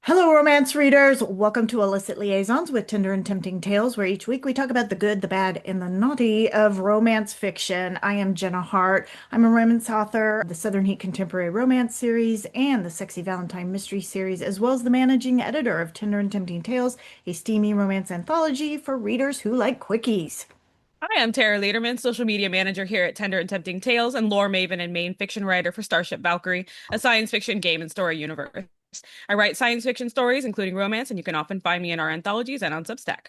Hello, romance readers. Welcome to Illicit Liaisons with Tender and Tempting Tales, where each week we talk about the good, the bad, and the naughty of romance fiction. I am Jenna Harte. I'm a romance author of the Southern Heat Contemporary Romance series and the Sexy Valentine Mystery series, as well as the managing editor of Tender and Tempting Tales, a steamy romance anthology for readers who like quickies. Hi, I'm Tara Leederman, social media manager here at Tender and Tempting Tales and lore maven and main fiction writer for Starship Valkyrie, a science fiction game and story universe. I write science fiction stories, including romance, and you can often find me in our anthologies and on Substack.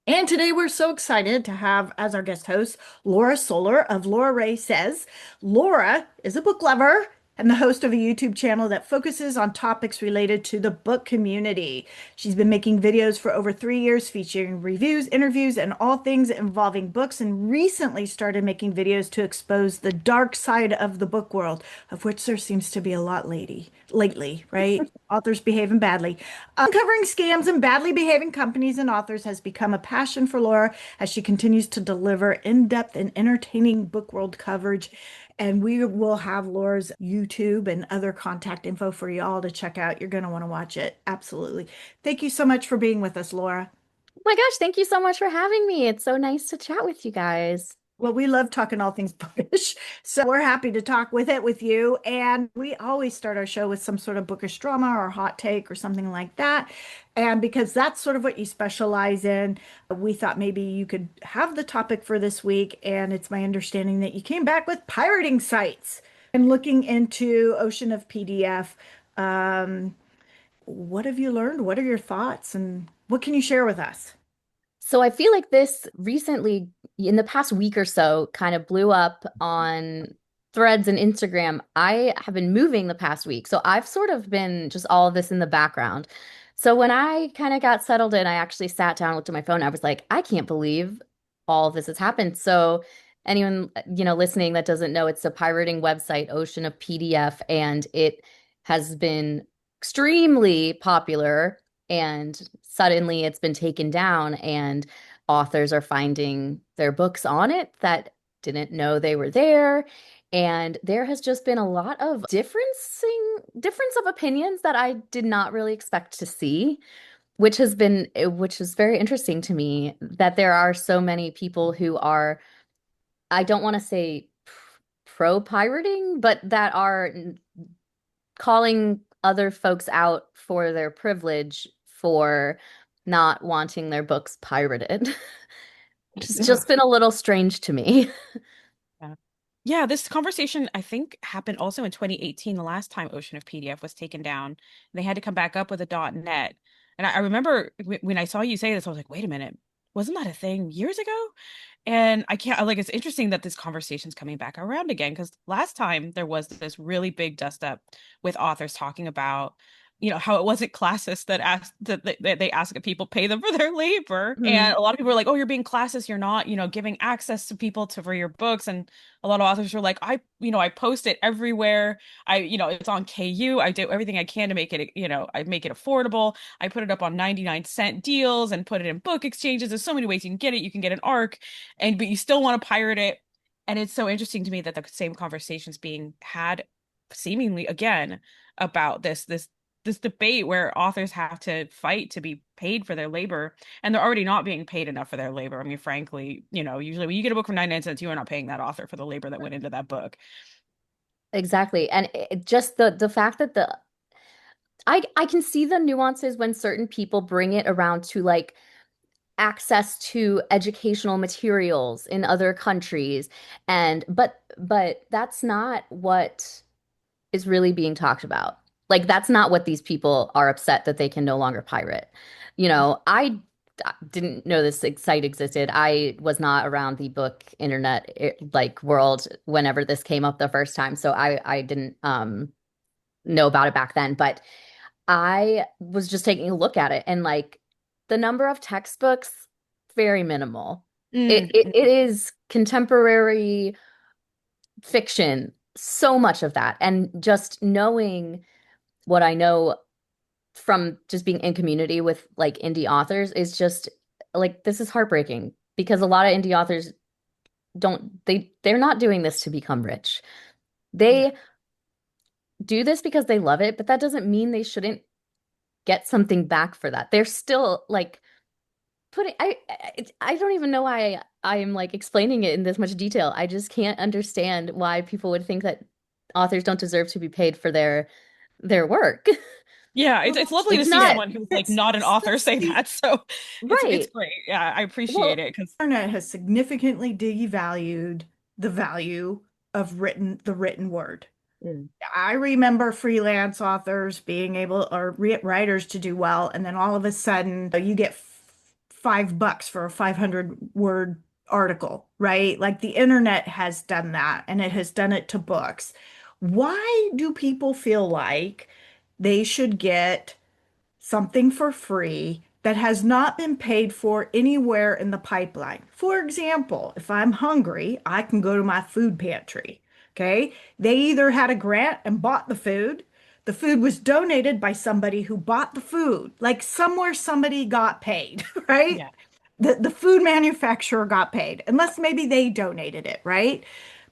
And today we're so excited to have as our guest host Laura Solar of Rae Says. Laura is a book lover and the host of a YouTube channel that focuses on topics related to the book community. She's been making videos for over 3 years featuring reviews, interviews, and all things involving books, and recently started making videos to expose the dark side of the book world, of which there seems to be a lot lately, right? Authors behaving badly. Uncovering scams and badly behaving companies and authors has become a passion for Laura as she continues to deliver in-depth and entertaining book world coverage. And we will have Laura's YouTube and other contact info for y'all to check out. You're going to want to watch it. Absolutely. Thank you so much for being with us, Laura. Oh my gosh, thank you so much for having me. It's so nice to chat with you guys. Well, we love talking all things bookish, so we're happy to talk with you. And we always start our show with some sort of bookish drama or hot take or something like that. And because that's sort of what you specialize in, we thought maybe you could have the topic for this week. And it's my understanding that you came back with pirating sites and looking into Ocean of PDF. Um, what have you learned? What are your thoughts? And what can you share with us? So I feel like this recently, in the past week or so, kind of blew up on Threads and Instagram. I have been moving the past week, so I've sort of been just all of this in the background. So when I kind of got settled in, I actually sat down, looked at my phone. I was like, I can't believe all of this has happened. So anyone, listening that doesn't know, it's a pirating website, Ocean of PDF, and it has been extremely popular, and suddenly it's been taken down, and authors are finding their books on it that didn't know they were there. And there has just been a lot of difference of opinions that I did not really expect to see, which is very interesting to me, that there are so many people who are, I don't want to say pro pirating, but that are calling other folks out for their privilege for not wanting their books pirated. It's just been a little strange to me. Yeah. Yeah, this conversation I think happened also in 2018, the last time Ocean of PDF was taken down. They had to come back up with a .net. And I remember when I saw you say this, I was like, wait a minute, wasn't that a thing years ago? And I can't like it's interesting that this conversation's coming back around again because last time there was this really big dust up with authors talking about how it wasn't classist that asked that they ask if people pay them for their labor, Mhm. and a lot of people were like, oh, you're being classist, you're not giving access to people to for your books. And a lot of authors were like, I post it everywhere, it's on KU, I do everything I can to make it, I make it affordable, I put it up on 99-cent deals and put it in book exchanges. There's so many ways you can get it. You can get an ARC, but you still want to pirate it. And it's so interesting to me that the same conversation's being had seemingly again about this debate where authors have to fight to be paid for their labor, and they're already not being paid enough for their labor. I mean, frankly, usually when you get a book for 99 cents, you are not paying that author for the labor that went into that book. Exactly. And just the fact that I can see the nuances when certain people bring it around to like access to educational materials in other countries, and but that's not what is really being talked about. Like, that's not what these people are upset that they can no longer pirate. I didn't know this site existed. I was not around the book internet like world whenever this came up the first time, so I didn't know about it back then. But I was just taking a look at it, and like the number of textbooks, very minimal. It is contemporary fiction, so much of that. And just knowing what I know from just being in community with like indie authors is just like, this is heartbreaking, because a lot of indie authors they're not doing this to become rich. Yeah. They do this because they love it, but that doesn't mean they shouldn't get something back for that. They're still like putting I don't even know why I am like explaining it in this much detail. I just can't understand why people would think that authors don't deserve to be paid for their work. Yeah, Well, it's that's lovely to It's see not it. someone who's like It's not an author since say the that. So it's right. great. Yeah, I appreciate Well, it because internet has significantly devalued the value of the written word. mm, I remember freelance authors being able, or writers to do well, and then all of a sudden you get $5 for a 500 word article, right? Like the internet has done that, and it has done it to books. Why do people feel like they should get something for free that has not been paid for anywhere in the pipeline? For example, if I'm hungry, I can go to my food pantry. Okay. They either had a grant and bought the food was donated by somebody who bought the food, like somewhere somebody got paid, right? yeah. The food manufacturer got paid, unless maybe they donated it, right?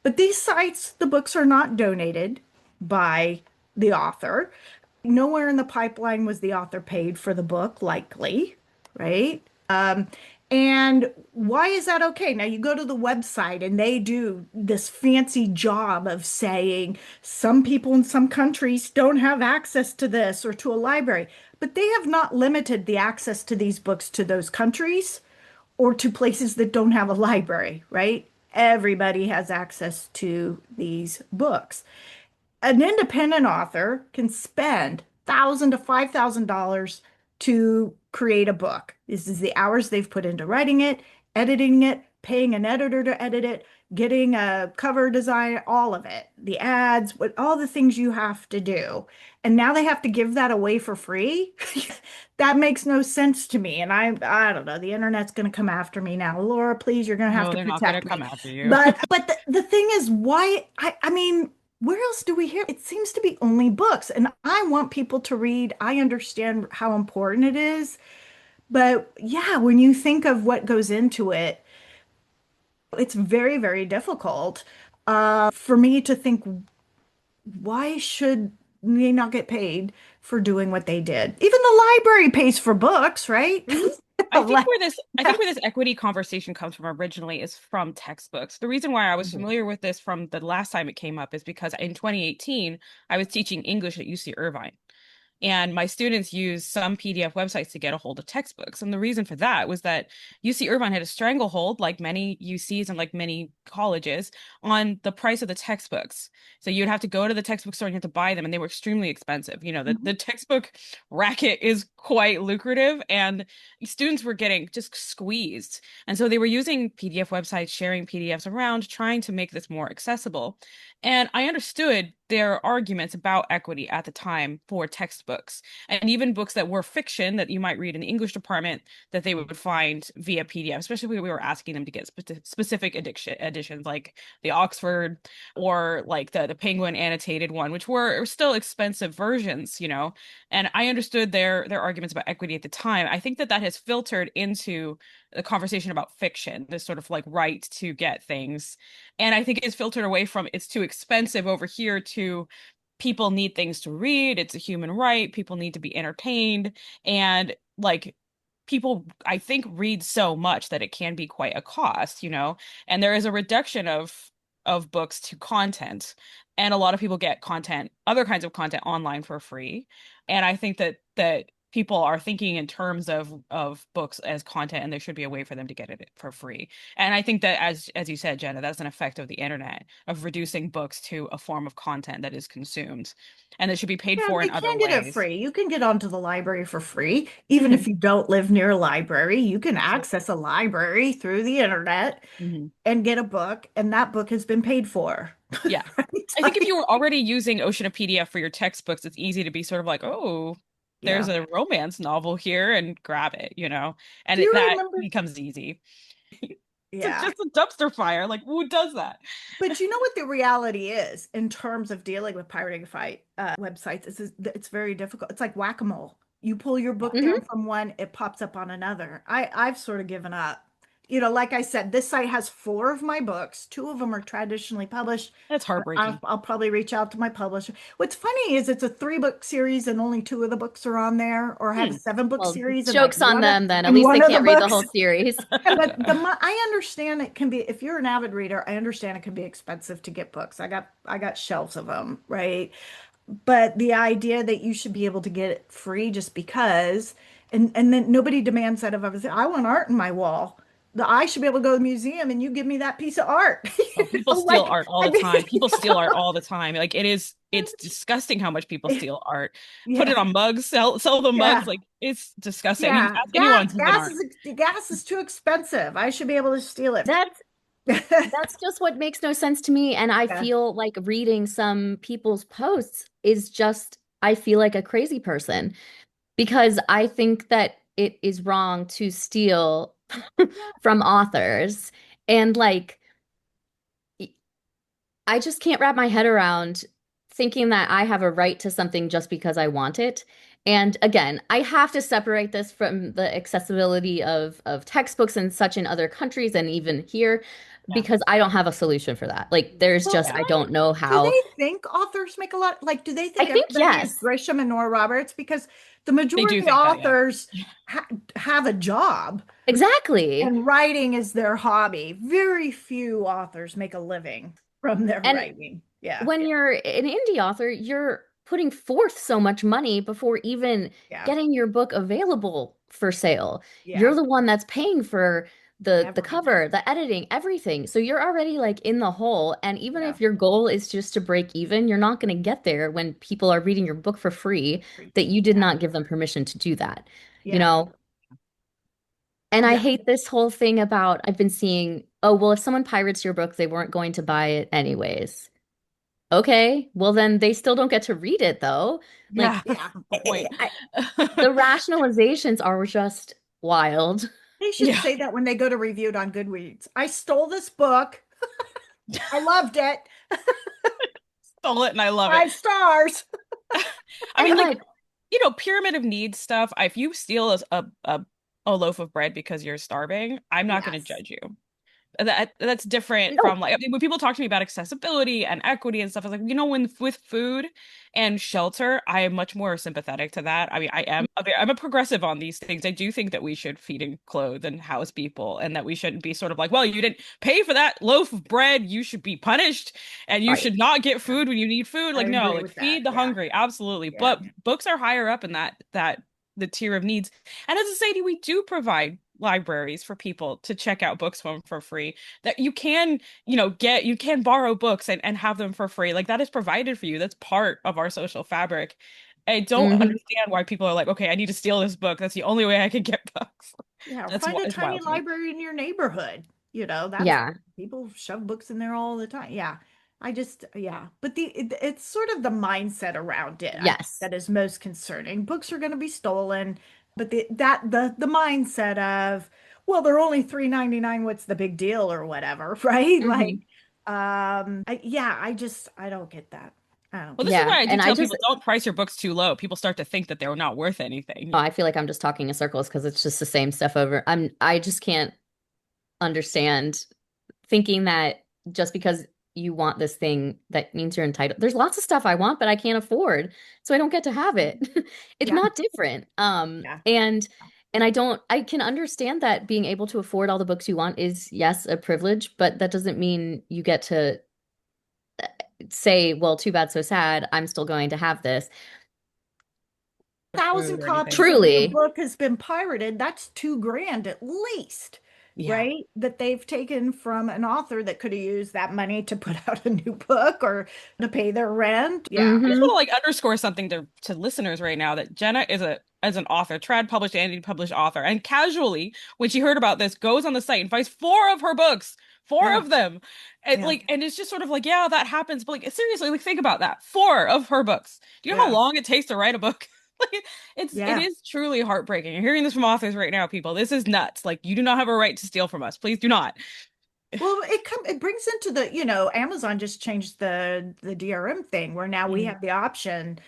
But these sites, the books are not donated by the author. Nowhere in the pipeline was the author paid for the book, likely, right? And why is that okay? Now you go to the website and they do this fancy job of saying some people in some countries don't have access to this or to a library, but they have not limited the access to these books to those countries or to places that don't have a library, right? Everybody has access to these books. An independent author can spend $1,000 to $5,000 to create a book. This is the hours they've put into writing it, editing it, paying an editor to edit it, getting a cover design, all of it, the ads, all the things you have to do. And now they have to give that away for free. That makes no sense to me. And I don't know, the internet's going to come after me now. Laura, please, you're going to have No, to they're not gonna protect come me. after you. But the thing is, why I mean, where else do we hear? It seems to be only books, and I want people to read. I understand how important it is, but yeah, when you think of what goes into it, it's very, very difficult for me to think, why should they not get paid for doing what they did? Even the library pays for books, right? Mhm. Like, I yeah. think where this equity conversation comes from originally is from textbooks. The reason why I was mhm. familiar with this from the last time it came up is because in 2018 I was teaching English at UC Irvine. And my students use some PDF websites to get a hold of textbooks. And the reason for that was that UC Irvine had a stranglehold, like many UCs and like many colleges, on the price of the textbooks. So you'd have to go to the textbook store and you had to buy them, and they were extremely expensive. You know, the textbook racket is quite lucrative, and students were getting just squeezed. And so they were using PDF websites, sharing PDFs around, trying to make this more accessible. And I understood their arguments about equity at the time for textbooks and even books that were fiction that you might read in the English department that they would find via PDF, especially when we were asking them to get specific editions like the Oxford or like the Penguin annotated one, which were still expensive versions, you know. And I understood their arguments about equity at the time. I think that that has filtered into the conversation about fiction, this sort of like right to get things. And I think it's filtered away from it's too expensive over here to people need things to read. It's a human right. People need to be entertained. And like people, I think, read so much that it can be quite a cost, you know? And there is a reduction of books to content. And a lot of people get content, other kinds of content online for free. And I think that people are thinking in terms of books as content, and there should be a way for them to get it for free. And I think that as you said, Jenna, that's an effect of the internet of reducing books to a form of content that is consumed, and that should be paid Yeah, for they in other can get it ways. free. You can get onto the library for free. Even Hmm. if you don't live near a library, you can Absolutely. access a library through the internet Hmm. and get a book, and that book has been paid for. Yeah. Right? I think if Like, you were already using Ocean of PDF for your textbooks, it's easy to be sort of like, oh, there's yeah. a romance novel here and grab it, you know? And Do you that remember? becomes easy. It's Yeah. just a dumpster fire. Like, who does that? But you know what the reality is in terms of dealing with pirating fight websites? It's very difficult. It's like whack-a-mole. You pull your book Yeah. down Mhm. from one, it pops up on another. I've sort of given up. like I said, this site has 4 of my books. 2 of them are traditionally published. That's heartbreaking. I'll probably reach out to my publisher. What's funny is it's a 3-book series and only 2 of the books are on there, or I have a Hmm. 7-book Well, series and like joke's on one of them then. At and least they one of the can't read the books. whole series. Yeah, but I understand it can be, if you're an avid reader, I understand it can be expensive to get books. I got shelves of them, right? But the idea that you should be able to get it free just because, and then nobody demands that of others. I want art in my wall. I should be able to go to the museum and you give me that piece of art. Oh, people steal Like, art all I the mean, time. People steal art all the time. Like it's disgusting how much people steal art. Put it yeah, on mugs, sell the mugs. yeah, Like it's disgusting. I mean, yeah. ask anyone Gas, who's stealing art. gas is too expensive. I should be able to steal it. That's that's just what makes no sense to me. And I Yeah, feel like reading some people's posts is just, I feel like a crazy person because I think that it is wrong to steal from authors. And like, I just can't wrap my head around thinking that I have a right to something just because I want it. And again, I have to separate this from the accessibility of textbooks and such in other countries and even here Yeah. because I don't have a solution for that. Like there's well, just Yeah. I don't know do how. they think authors make a lot? Like, do they I think think everybody is yes. Grisham and Nora Roberts? Because the They do majority of think that, yeah. authors have a job Exactly. and writing is their hobby. Very few authors make a living from their And writing. Yeah, when you're an indie author, you're putting forth so much money before even yeah, getting your book available for sale. You're yeah. the one that's paying for the Everything. cover, the editing, everything. So you're already like in the hole. And even Yeah, if your goal is just to break even, you're not going to get there when people are reading your book for free that you did yeah, not give them permission to do that. You yeah, know? And I yeah. hate this whole thing about I've been seeing, oh, well, if someone pirates your book, they weren't going to buy it anyways. Okay, well then they still don't get to read it though. Yeah, Like that's Yeah. the point. the rationalizations are just wild. They should Yeah. say that when they go to review it on Goodreads. I stole this book. I loved it. Stole it and I love it. 5 stars. I mean, I'm like, like, pyramid of needs stuff. If you steal a loaf of bread because you're starving, I'm not going to Yes. judge you. That's different no, from like, I mean, when people talk to me about accessibility and equity and stuff, I was like, when with food and shelter, I am much more sympathetic to that. I mean, I'm a progressive on these things. I do think that we should feed and clothe and house people, and that we shouldn't be sort of like, well, you didn't pay for that loaf of bread, you should be punished, and you right. should not get Yeah, food when you need food. I Like, no, agree like with that. feed the Yeah. hungry, absolutely. Yeah. But books are higher up in that the tier of needs. And as a society, we do provide libraries for people to check out books from for free that you can you can borrow books and have them for free. Like that is provided for you. That's part of our social fabric. I don't Hmm. understand why people are like, okay, I need to steal this book, that's the only way I can get books. Yeah. That's Find a it's tiny wild to me. library in your neighborhood. That's Yeah. people shove books in there all the time. Yeah. Yeah. But it's sort of the mindset around it, I think, Yes. that is most concerning. Books are going to be stolen, but the mindset of, well, they're only 3.99. What's the big deal or whatever, right? Like, Hmm. yeah, I don't get that. I don't Well, get this is Yeah. why I do And I tell just people, don't price your books too low. People start to think that they're not worth oh, anything. I feel like I'm just talking in circles because it's just the same stuff over. I just can't understand thinking that just because you want this thing that means you're entitled. There's lots of stuff I want, but I can't afford, so I don't get to have it. It's Yeah. not different. Yeah. And I can understand that being able to afford all the books you want is yes, a privilege, but that doesn't mean you get to say, well, too bad, so sad. I'm still going to have this. Food Thousand or anything. copies of your Truly. book has been pirated, that's 2 grand at least, Yeah. right? That they've taken from an author that could have used that money to put out a new book or to pay their rent. Yeah. I just want Hmm. to like underscore something to listeners right now, that Jenna is a as an author, trad published and published author, and casually when she heard about this, goes on the site and finds 4 of her books, four Yeah. of them, and Yeah. like, and it's just sort of like, yeah, that happens, but like seriously, like think about that, 4 of her books. Do you know how Yeah. long it takes to write a book? Like it Yeah. is truly heartbreaking. You're hearing this from authors right now, people. This is nuts. Like you do not have a right to steal from us. Please do not. Well, it brings into Amazon just changed the DRM thing where now we Mhm. have the option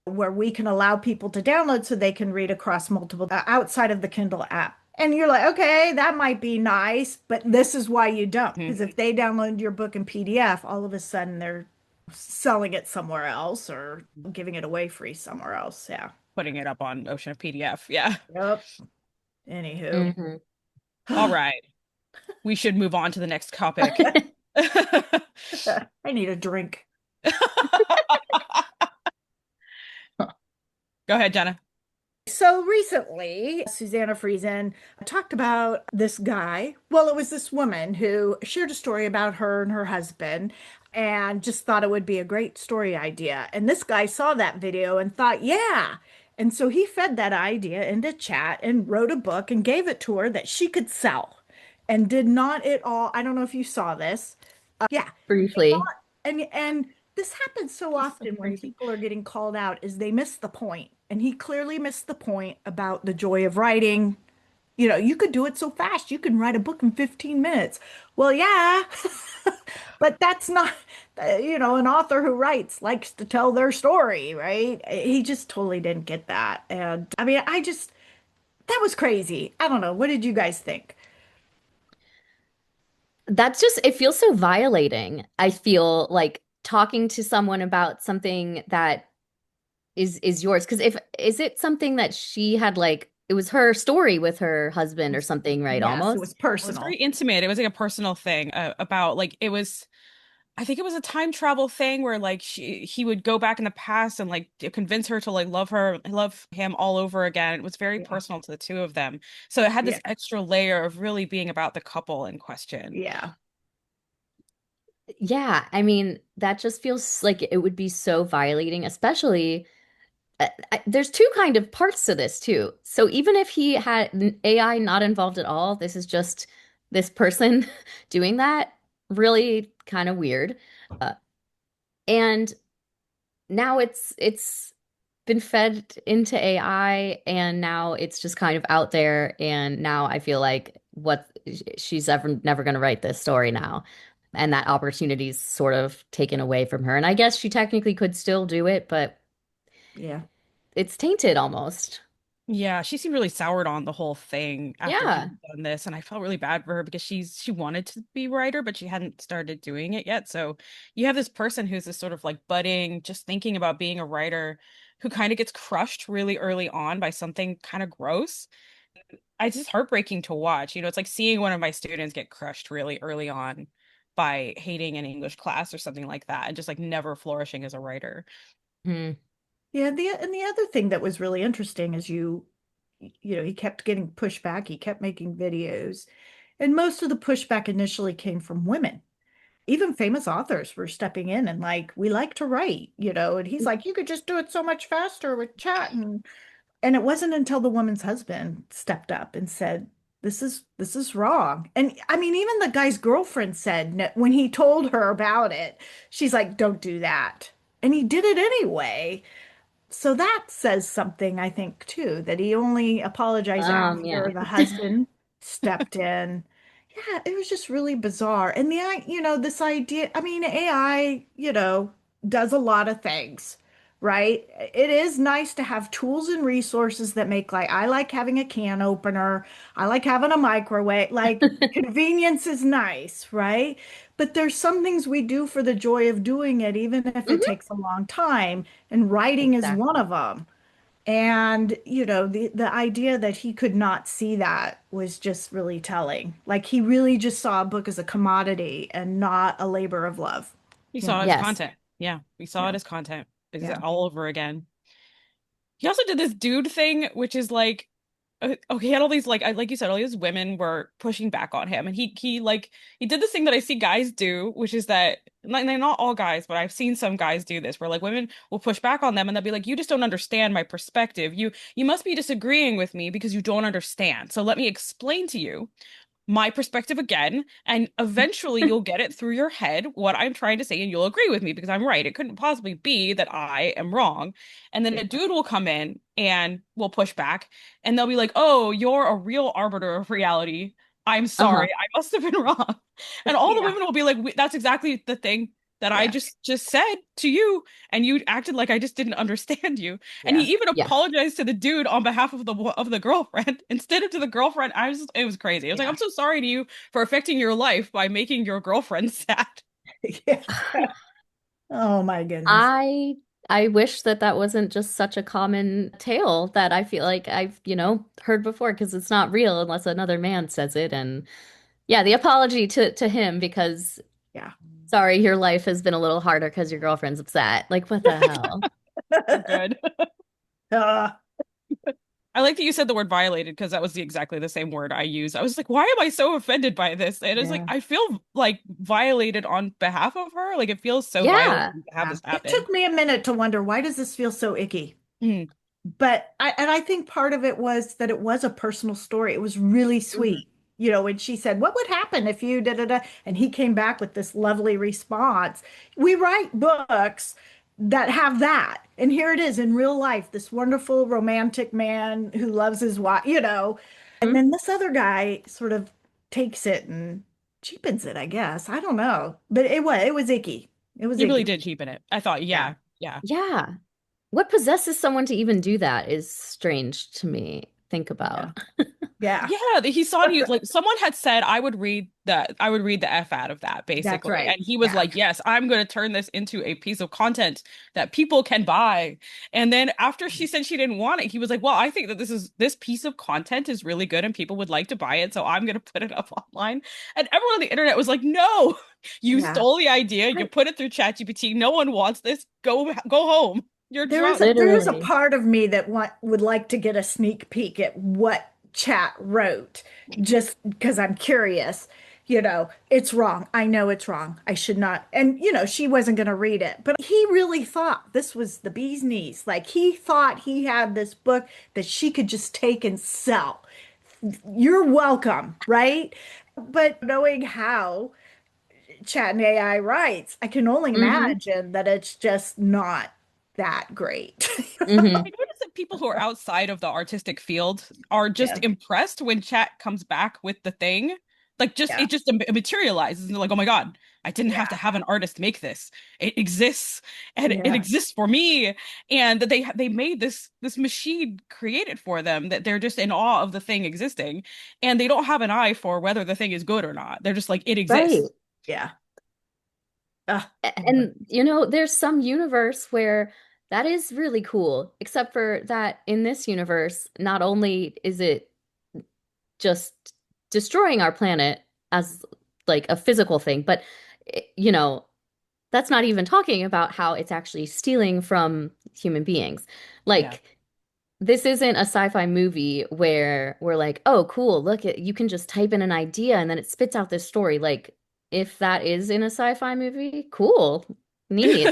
where we can allow people to download so they can read across multiple outside of the Kindle app. And you're like, okay, that might be nice, but this is why you don't. Mhm. Because if they download your book in PDF, all of a sudden they're selling it somewhere else or giving it away free somewhere else. Yeah. Putting it up on Ocean of PDF. Yeah. Yep. Anywho. Hmm. All right. We should move on to the next topic. I need a drink. Go ahead, Jenna. So recently, Susanna Friesen talked about this guy. Well, it was this woman who shared a story about her and her husband and just thought it would be a great story idea. And this guy saw that video and thought, yeah. And so he fed that idea into chat and wrote a book and gave it to her that she could sell and did not at all. I don't know if you saw this. Yeah, Briefly. and this happens so It's so often when crazy. people are getting called out is they miss the point. And he clearly missed the point about the joy of writing. You know, you could do it so fast. You can write a book in 15 minutes. Well, yeah, but that's not, an author who writes likes to tell their story, right? He just totally didn't get that. And I mean, that was crazy. I don't know. What did you guys think? That's just, it feels so violating. I feel like talking to someone about something that is yours. Because if is it something that she had like it was her story with her husband or something, right? Yes, it was Almost. It was very personal. intimate. It was like a personal thing about like it was I think it was a time travel thing where like he would go back in the past and like convince her to like love him all over again. It was very Yeah. personal to the two of them. So it had Yeah. this extra layer of really being about the couple in question. Yeah. Yeah, I mean, that just feels like it would be so violating, especially there's two kind of parts to this too. So even if he had an AI not involved at all, this is just this person doing that, really kind of weird. Uh, and now it's been fed into AI and now it's just kind of out there and now I feel like what she's ever never going to write this story now and that opportunity's sort of taken away from her and I guess she technically could still do it but Yeah. it's tainted almost. Yeah, she seemed really soured on the whole thing after he Yeah. had done this, and I felt really bad for her because she wanted to be a writer, but she hadn't started doing it yet. So you have this person who's this sort of like budding, just thinking about being a writer, who kind of gets crushed really early on by something kind of gross. It's just heartbreaking to watch. You know, it's like seeing one of my students get crushed really early on by hating an English class or something like that, and just like never flourishing as a writer. Hmm. Yeah, the other thing that was really interesting is he kept getting pushback. He kept making videos, and most of the pushback initially came from women. Even famous authors were stepping in and like, we like to write, and he's like, you could just do it so much faster with chat. And it wasn't until the woman's husband stepped up and said, this is wrong. And I mean, even the guy's girlfriend said no, when he told her about it, she's like, don't do that. And he did it anyway. So that says something, I think, too, that he only apologized Yeah. after the husband stepped in. Yeah, it was just really bizarre. And this idea, I mean, AI, does a lot of things, right? It is nice to have tools and resources that make like, I like having a can opener. I like having a microwave. Like, convenience is nice, right? But there's some things we do for the joy of doing it, even if it Hmm. takes a long time, and writing is one Exactly. of them. And, the idea that he could not see that was just really telling. Like he really just saw a book as a commodity and not a labor of love, We you saw it know? as Yes. content. Yeah, we saw Yeah. it as content. It's Yeah. all over again. He also did this dude thing, which is like, he had all these like you said, all these women were pushing back on him, and he did this thing that I see guys do, which is that not all guys, but I've seen some guys do this, where like women will push back on them, and they'll be like, "You just don't understand my perspective. You must be disagreeing with me because you don't understand. So let me explain to you my perspective again, and eventually you'll get it through your head what I'm trying to say, and you'll agree with me because I'm right. It couldn't possibly be that I am wrong." And then Yeah. a dude will come in and will push back, and they'll be like, "Oh, you're a real arbiter of reality. I'm Uh-huh. sorry. I must have been wrong." And all the Yeah. women will be like, "That's exactly the thing. that I Yeah. just said to you, and you acted like I just didn't understand you. And Yeah. he even Yeah. apologized to the dude on behalf of the girlfriend instead of to the girlfriend. It was crazy. I was like, Yeah. I'm so sorry to you for affecting your life by making your girlfriend sad. Yeah. Oh my goodness. I I wish that that wasn't just such a common tale that I feel like I've, heard before because it's not real unless another man says it. And yeah, the apology to him because Yeah. sorry, your life has been a little harder because your girlfriend's upset. Like, what the hell? So good. Uh, I like that you said the word violated because that was exactly the same word I used. I was like, why am I so offended by this? And it's like, yeah. I feel like violated on behalf of her. Like it feels so Yeah. violating to have Yeah. this It happen. took me a minute to wonder, why does this feel so icky? Mm, But I think part of it was that it was a personal story. It was really Mhm. sweet. When she said, "What would happen if you da da da?" And he came back with this lovely response. We write books that have that. And here it is in real life, this wonderful romantic man. Who loves his wife. And then this other guy sort of takes it and cheapens it, I guess. I don't know. But it was icky. It was he really icky. did cheapen it. I thought, Yeah. yeah, yeah. Yeah. What possesses someone to even do that is strange to me. Think Yeah. about. Yeah. Yeah, he saw it. He like someone had said I would read the F out of that That's basically. And right. he was Yeah. like, "Yes, I'm going to turn this into a piece of content that people can buy." And then after she said she didn't want it, he was like, "Well, I think that this piece of content is really good and people would like to buy it, so I'm going to put it up online." And everyone on the internet was like, "No, you Yeah. stole the idea. You put it through ChatGPT. No one wants this. Go home. You're There is drunk." a there is a Literally. part of me that would like to get a sneak peek at what chat wrote, just because I'm curious. It's wrong. I know it's wrong. I should not. And she wasn't going to read it, but he really thought this was the bee's knees. Like he thought he had this book that she could just take and sell. You're welcome, right? But knowing how chat and AI writes, I can only Hmm. imagine that it's just not that great. Hmm. I noticed that people who are outside of the artistic field are just Yeah. impressed when chat comes back with the thing. Like just Yeah. it just materializes and they're like, "Oh my God, I didn't have to Yeah. have an artist make this. It exists and it Yeah. exists for me." And that they made this machine create it for them that they're just in awe of the thing existing and they don't have an eye for whether the thing is good or not. They're just like, "It Right. exists." Yeah. Ah, And there's some universe where that is really cool, except for that in this universe, not only is it just destroying our planet as like a physical thing, but you know, that's not even talking about how it's actually stealing from human beings. Yeah. Like this isn't a sci-fi movie where we're like, oh, cool, look at you can just type in an idea and then it spits out this story. Like, if that is in a sci-fi movie, cool, neat.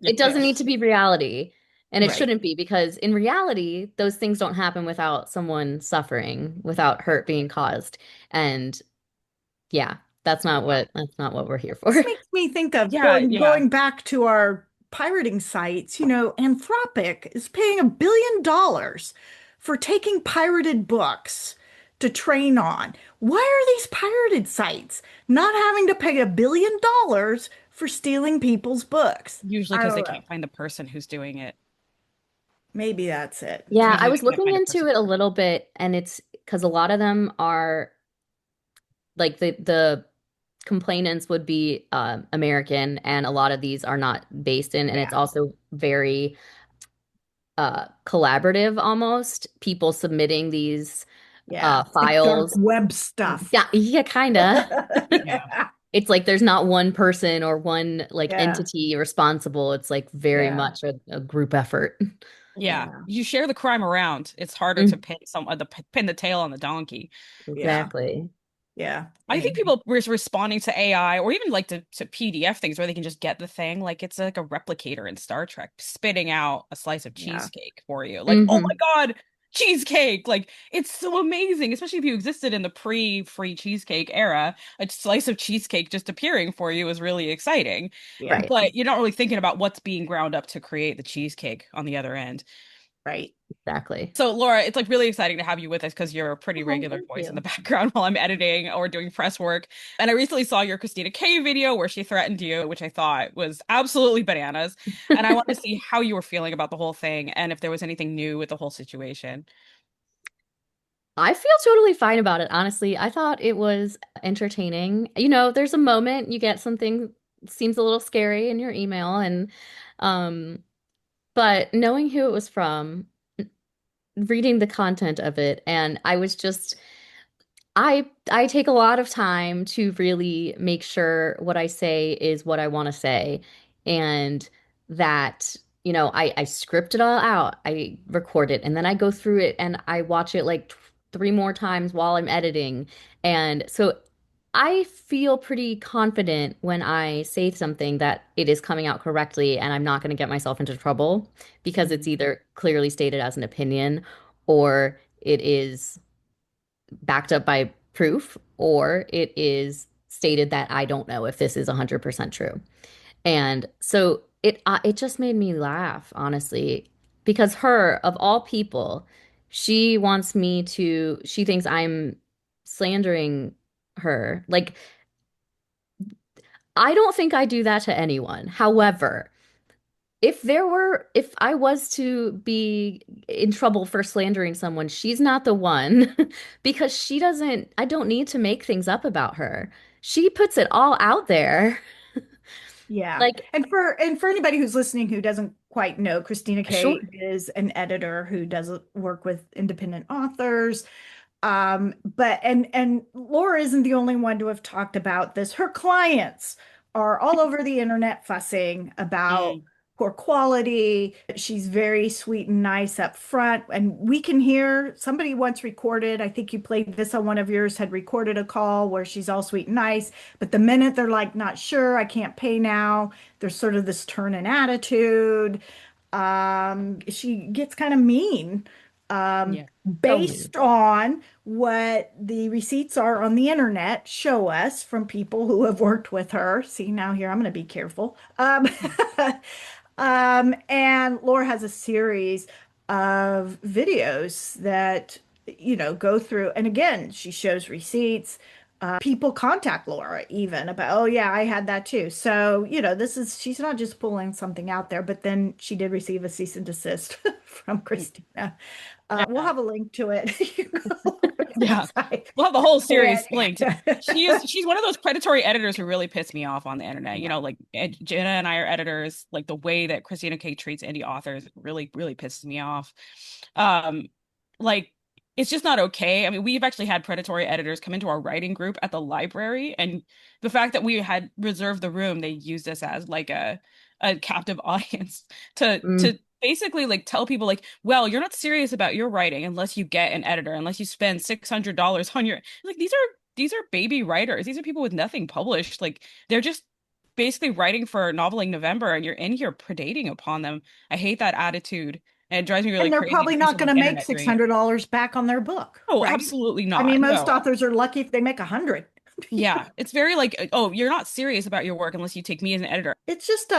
It doesn't Yeah. need to be reality. And it right. shouldn't be because in reality, those things don't happen without someone suffering, without hurt being caused. And yeah, Yeah. that's not what we're here for. This makes me think of Yeah, going yeah. going back to our pirating sites. Anthropic is paying $1 billion for taking pirated books to train on. Why are these pirated sites not having to pay $1 billion for stealing people's books? Usually I because they don't know. can't find the person who's doing it. Maybe that's it. Yeah, I Usually was they can't looking find a into person. it a little bit, and it's because a lot of them are like the complainants would be American, and a lot of these are not based in, and it's Yeah. also very collaborative almost. People submitting these Yeah. Like dark files. web stuff. Yeah, yeah, kinda. Yeah. Yeah. It's like there's not one person or one like Yeah. entity responsible. It's like very Yeah. much a group effort. Yeah, Yeah. you share the crime around. It's harder to Mm, pin pin the tail on the donkey. Yeah. exactly. Yeah. I think Anyway. people were responding to AI or even like to PDF things where they can just get the thing. Like it's like a replicator in Star Trek spitting out a slice of Yeah. cheesecake for you. Like, oh Hmm. my God, cheesecake. Like it's so amazing, especially if you existed in the pre-free cheesecake era. A slice of cheesecake just appearing for you is really exciting. Yeah. Right. But you're not really thinking about what's being ground up to create the cheesecake on the other end. Right. Exactly. So Laura, it's like really exciting to have you with us because you're a pretty Oh, regular thank voice in the you. background while I'm editing or doing press work. And I recently saw your Christina K video where she threatened you, which I thought was absolutely bananas. And I want to see how you were feeling about the whole thing and if there was anything new with the whole situation. I feel totally fine about it, honestly. I thought it was entertaining. There's a moment you get something seems a little scary in your email and um but knowing who it was from, reading the content of it, and I take a lot of time to really make sure what I say is what I want to say, and that, I script it all out. I record it, and then I go through it and I watch it like three more times while I'm editing. And so I feel pretty confident when I say something that it is coming out correctly and I'm not going to get myself into trouble because it's Mhm. either clearly stated as an opinion or it is backed up by proof, or it is stated that I don't know if this is 100% true. And so it just made me laugh, honestly, because her, of all people, she thinks I'm slandering her. Like, I don't think I do that to anyone. However, if I was to be in trouble for slandering someone, she's not the one because I don't need to make things up about her. She puts it all out there. Yeah. Like, And for anybody who's listening who doesn't quite know, Christina sure. Kay is an editor who does work with independent authors. But and Laura isn't the only one to have talked about this. Her clients are all over the internet fussing about Mm. poor quality. She's very sweet and nice up front. And we can hear somebody once recorded, I think you played this on one of yours, had recorded a call where she's all sweet and nice. But the minute they're like, not sure, I can't pay now, there's sort of this turn in attitude. She gets kind of mean Yeah. So mean. based on what the receipts are on the internet show us from people who have worked with her. See, now here, I'm going to be careful. And Laura has a series of videos that, go through. And again, she shows receipts. People contact Laura even about, oh, yeah, I had that too. So, she's not just pulling something out there, but then she did receive a cease and desist from Christina. We'll Yeah. have a link to it. You can go to the Yeah. website. We'll have the whole series linked. And She's one of those predatory editors who really piss me off on the internet. yeah. Like Jenna and I are editors. Like the way that Christina K treats indie authors really, really pisses me off. Um, like it's just not okay. I mean, we've actually had predatory editors come into our writing group at the library, and the fact that we had reserved the room, they used us as like a captive audience to Mm. basically like tell people like, well, you're not serious about your writing unless you get an editor, unless you spend $600 on your like these are baby writers. These are people with nothing published. Like they're just basically writing for Noveling November and you're in here predating upon them. I hate that attitude. And it drives me really They're crazy probably to see not someone going on to the make internet doing it. $600 back on their book, Oh, right? absolutely I mean, not. most No. authors are lucky if they make 100. Yeah. It's very like, oh, you're not serious about your work unless you take me as an editor. It's just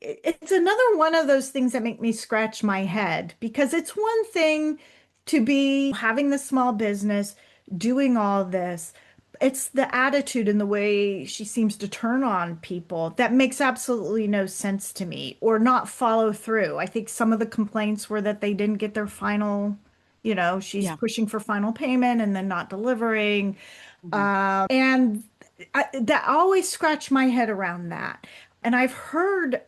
it's another one of those things that make me scratch my head because it's one thing to be having the small business, doing all this. It's the attitude and the way she seems to turn on people that makes absolutely no sense to me or not follow through. I think some of the complaints were that they didn't get their final, she's Yeah. pushing for final payment and then not delivering. Mhm. And that always scratched my head around that. And I've heard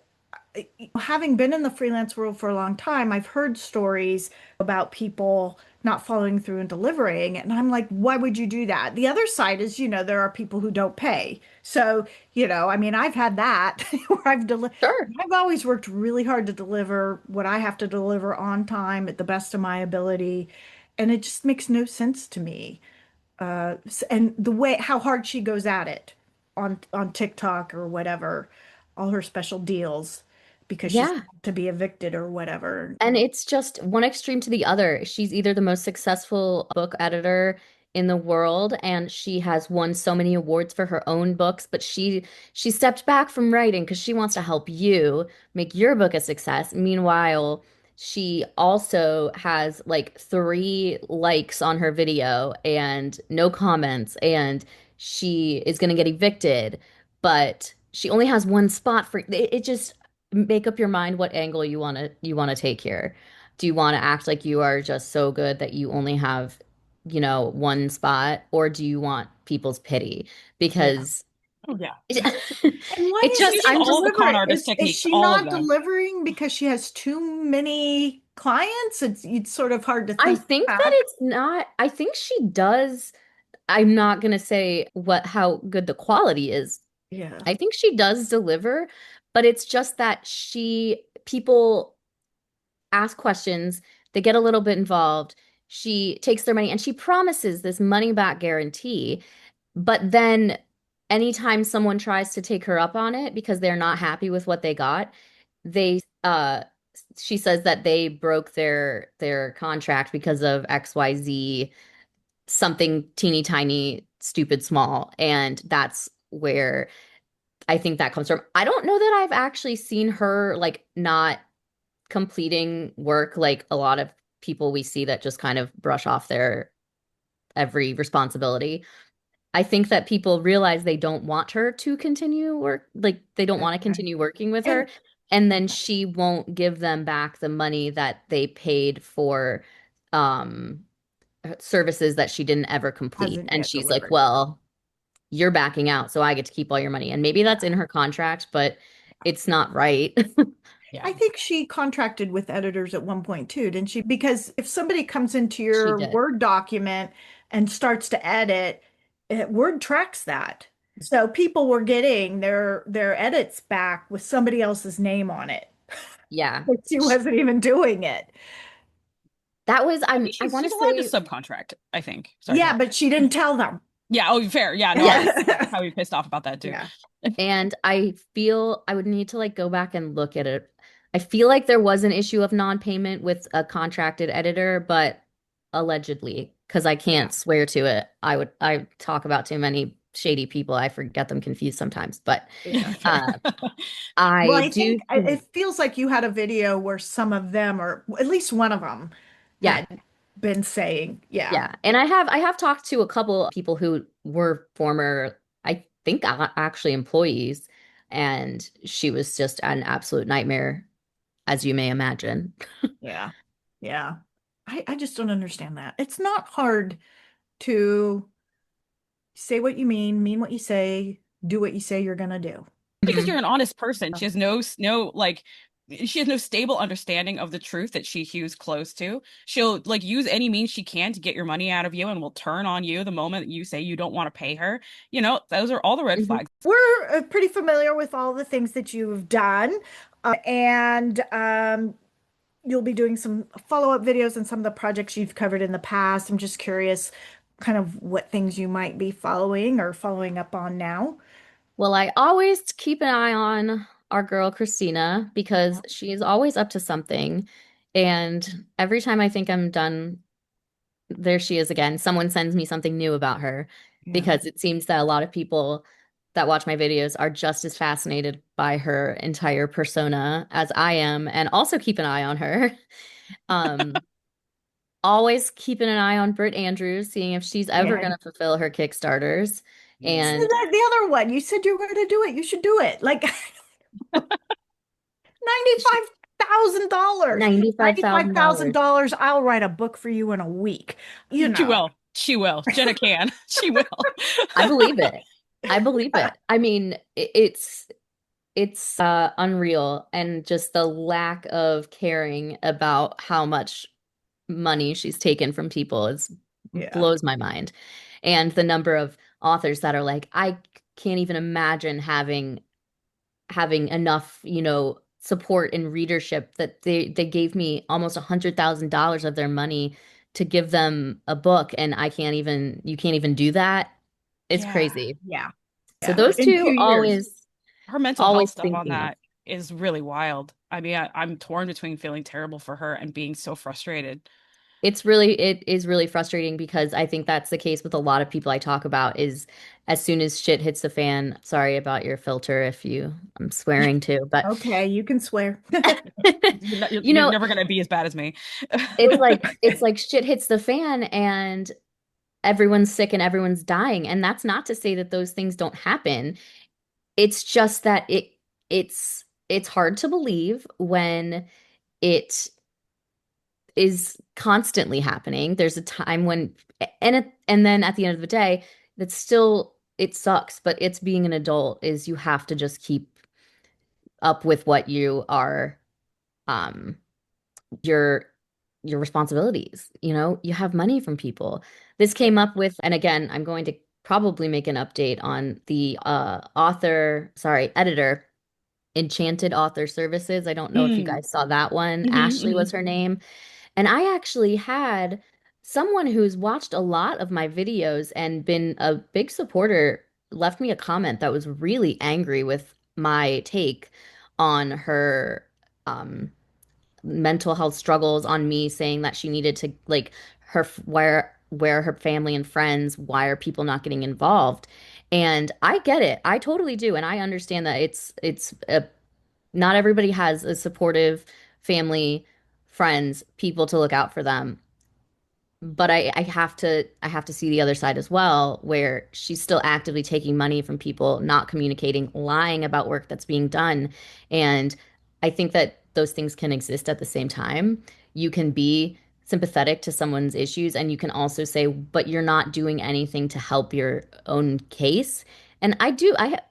having been in the freelance world for a long time, I've heard stories about people not following through and delivering. And I'm like, why would you do that? The other side is, there are people who don't pay. So, I mean, I've had that where Sure. I've always worked really hard to deliver what I have to deliver on time at the best of my ability. And it just makes no sense to me. And the way how hard she goes at it on TikTok or whatever, all her special deals because she's Yeah. about to be evicted or whatever. And it's just one extreme to the other. She's either the most successful book editor in the world, and she has won so many awards for her own books, but she stepped back from writing because she wants to help you make your book a success. Meanwhile, she also has like 3 likes on her video and no comments, and she is going to get evicted, but she only has one spot for it. Just make up your mind what angle you want to take here. Do you want to act like you are just so good that you only have, one spot, or do you want people's pity? Yeah. Because Oh yeah. it, And why it She's just, isn't using she I'm all just, the con delivering? artist Is techniques, she all of not them. delivering because she has too many clients? It's sort of hard to I think think that back. it's not, I think she does. I'm not going to say how good the quality is. Yeah. I think she does deliver, but it's just that people ask questions, they get a little bit involved. She takes their money and she promises this money back guarantee. But then anytime someone tries to take her up on it because they're not happy with what they got, they she says that they broke their contract because of XYZ, something teeny tiny, stupid small. And that's where I think that comes from. I don't know that I've actually seen her like not completing work like a lot of people we see that just kind of brush off their every responsibility. I think that people realize they don't want her to continue work, like they don't want to Okay. continue working with her, And and then she won't give them back the money that they paid for um services that she didn't ever complete. hasn't And yet she's like, delivered. "Well, you're backing out, so I get to keep all your money." And maybe that's in her contract, but it's not right. Yeah. I think she contracted with editors at one point too, didn't she? Because if somebody comes into She your did. Word document and starts to edit, Word tracks that. So people were getting their edits back with somebody else's name on it. Yeah. But she wasn't even doing it. That was I mean, I she's want to she's allowed to say subcontract, I think. Sorry, go Yeah, ahead. but she didn't tell them. Yeah, oh fair. Yeah, no, yes. I'd probably be pissed off about that too. Yeah. And I feel I would need to like go back and look at it. I feel like there was an issue of non-payment with a contracted editor, but allegedly, because I Yeah. can't swear to it. I talk about too many shady people. I forget them confused sometimes. But Yeah. Fair. uh Well, I I do think it feels like you had a video where some of them, or at least one of them, yeah. had been saying, yeah, Yeah. And I have talked to a couple people who were former, I think actually employees, and she was just an absolute nightmare, as you may imagine. yeah, yeah. I just don't understand that. It's not hard to say what you mean what you say, do what you say you're gonna do. Because Mhm. you're an honest person. She has no like she has no stable understanding of the truth that she hews close to. She'll like use any means she can to get your money out of you and will turn on you the moment that you say you don't want to pay her. You know, those are all the red Mhm. flags. We're pretty familiar with all the things that you've done, and you'll be doing some follow-up videos on some of the projects you've covered in the past. I'm just curious kind of what things you might be following or following up on now. Well, I always keep an eye on our girl Christina because she is always up to something. And every time I think I'm done, there she is again. Someone sends me something new about her Yeah. because it seems that a lot of people that watch my videos are just as fascinated by her entire persona as I am, and also keep an eye on her. Um, Always keeping an eye on Britt Andrews, seeing if she's ever Yeah. going to fulfill her Kickstarters. So And that the other one, you said you were going to do it. You should do it. Like she, $95,000. $95,000. $95,000. I'll write a book for you in a week. You She know. will. She will. Jenna can. She will. I believe it. I believe it. I mean, it's unreal, and just the lack of caring about how much money she's taken from people is Yeah. blows my mind. And the number of authors that are like, I can't even imagine having enough, support and readership that they gave me almost $100,000 of their money to give them a book, and you can't even do that. It's Yeah. crazy. Yeah. So Yeah. those In two 2 years. Her mental health always stuff on thinking of. that is really wild. I mean, I'm torn between feeling terrible for her and being so frustrated. it is really frustrating because I think that's the case with a lot of people I talk about is as soon as shit hits the fan, sorry about your filter if you I'm swearing too, but Okay, you can swear. you You're know, never gonna be as bad as me. it's like shit hits the fan and everyone's sick and everyone's dying. And that's not to say that those things don't happen. It's just that it's hard to believe when it is constantly happening. There's a time when and then at the end of the day, that's still it sucks, but it's being an adult is you have to just keep up with what you are um your your responsibilities. You know, you have money from people. This came up with, and again, I'm going to probably make an update on the editor, Enchanted Author Services. I don't know if you Mm. guys saw that one. Ashley Hmm. was her name. And I actually had someone who's watched a lot of my videos and been a big supporter left me a comment that was really angry with my take on her um mental health struggles, on me saying that she needed to like where her family and friends, why are people not getting involved? And I get it. I totally do. And I understand that not everybody has a supportive family, friends, people to look out for them. But I have to see the other side as well, where she's still actively taking money from people, not communicating, lying about work that's being done. And I think that those things can exist at the same time. You can be sympathetic to someone's issues, and you can also say, but you're not doing anything to help your own case. And I have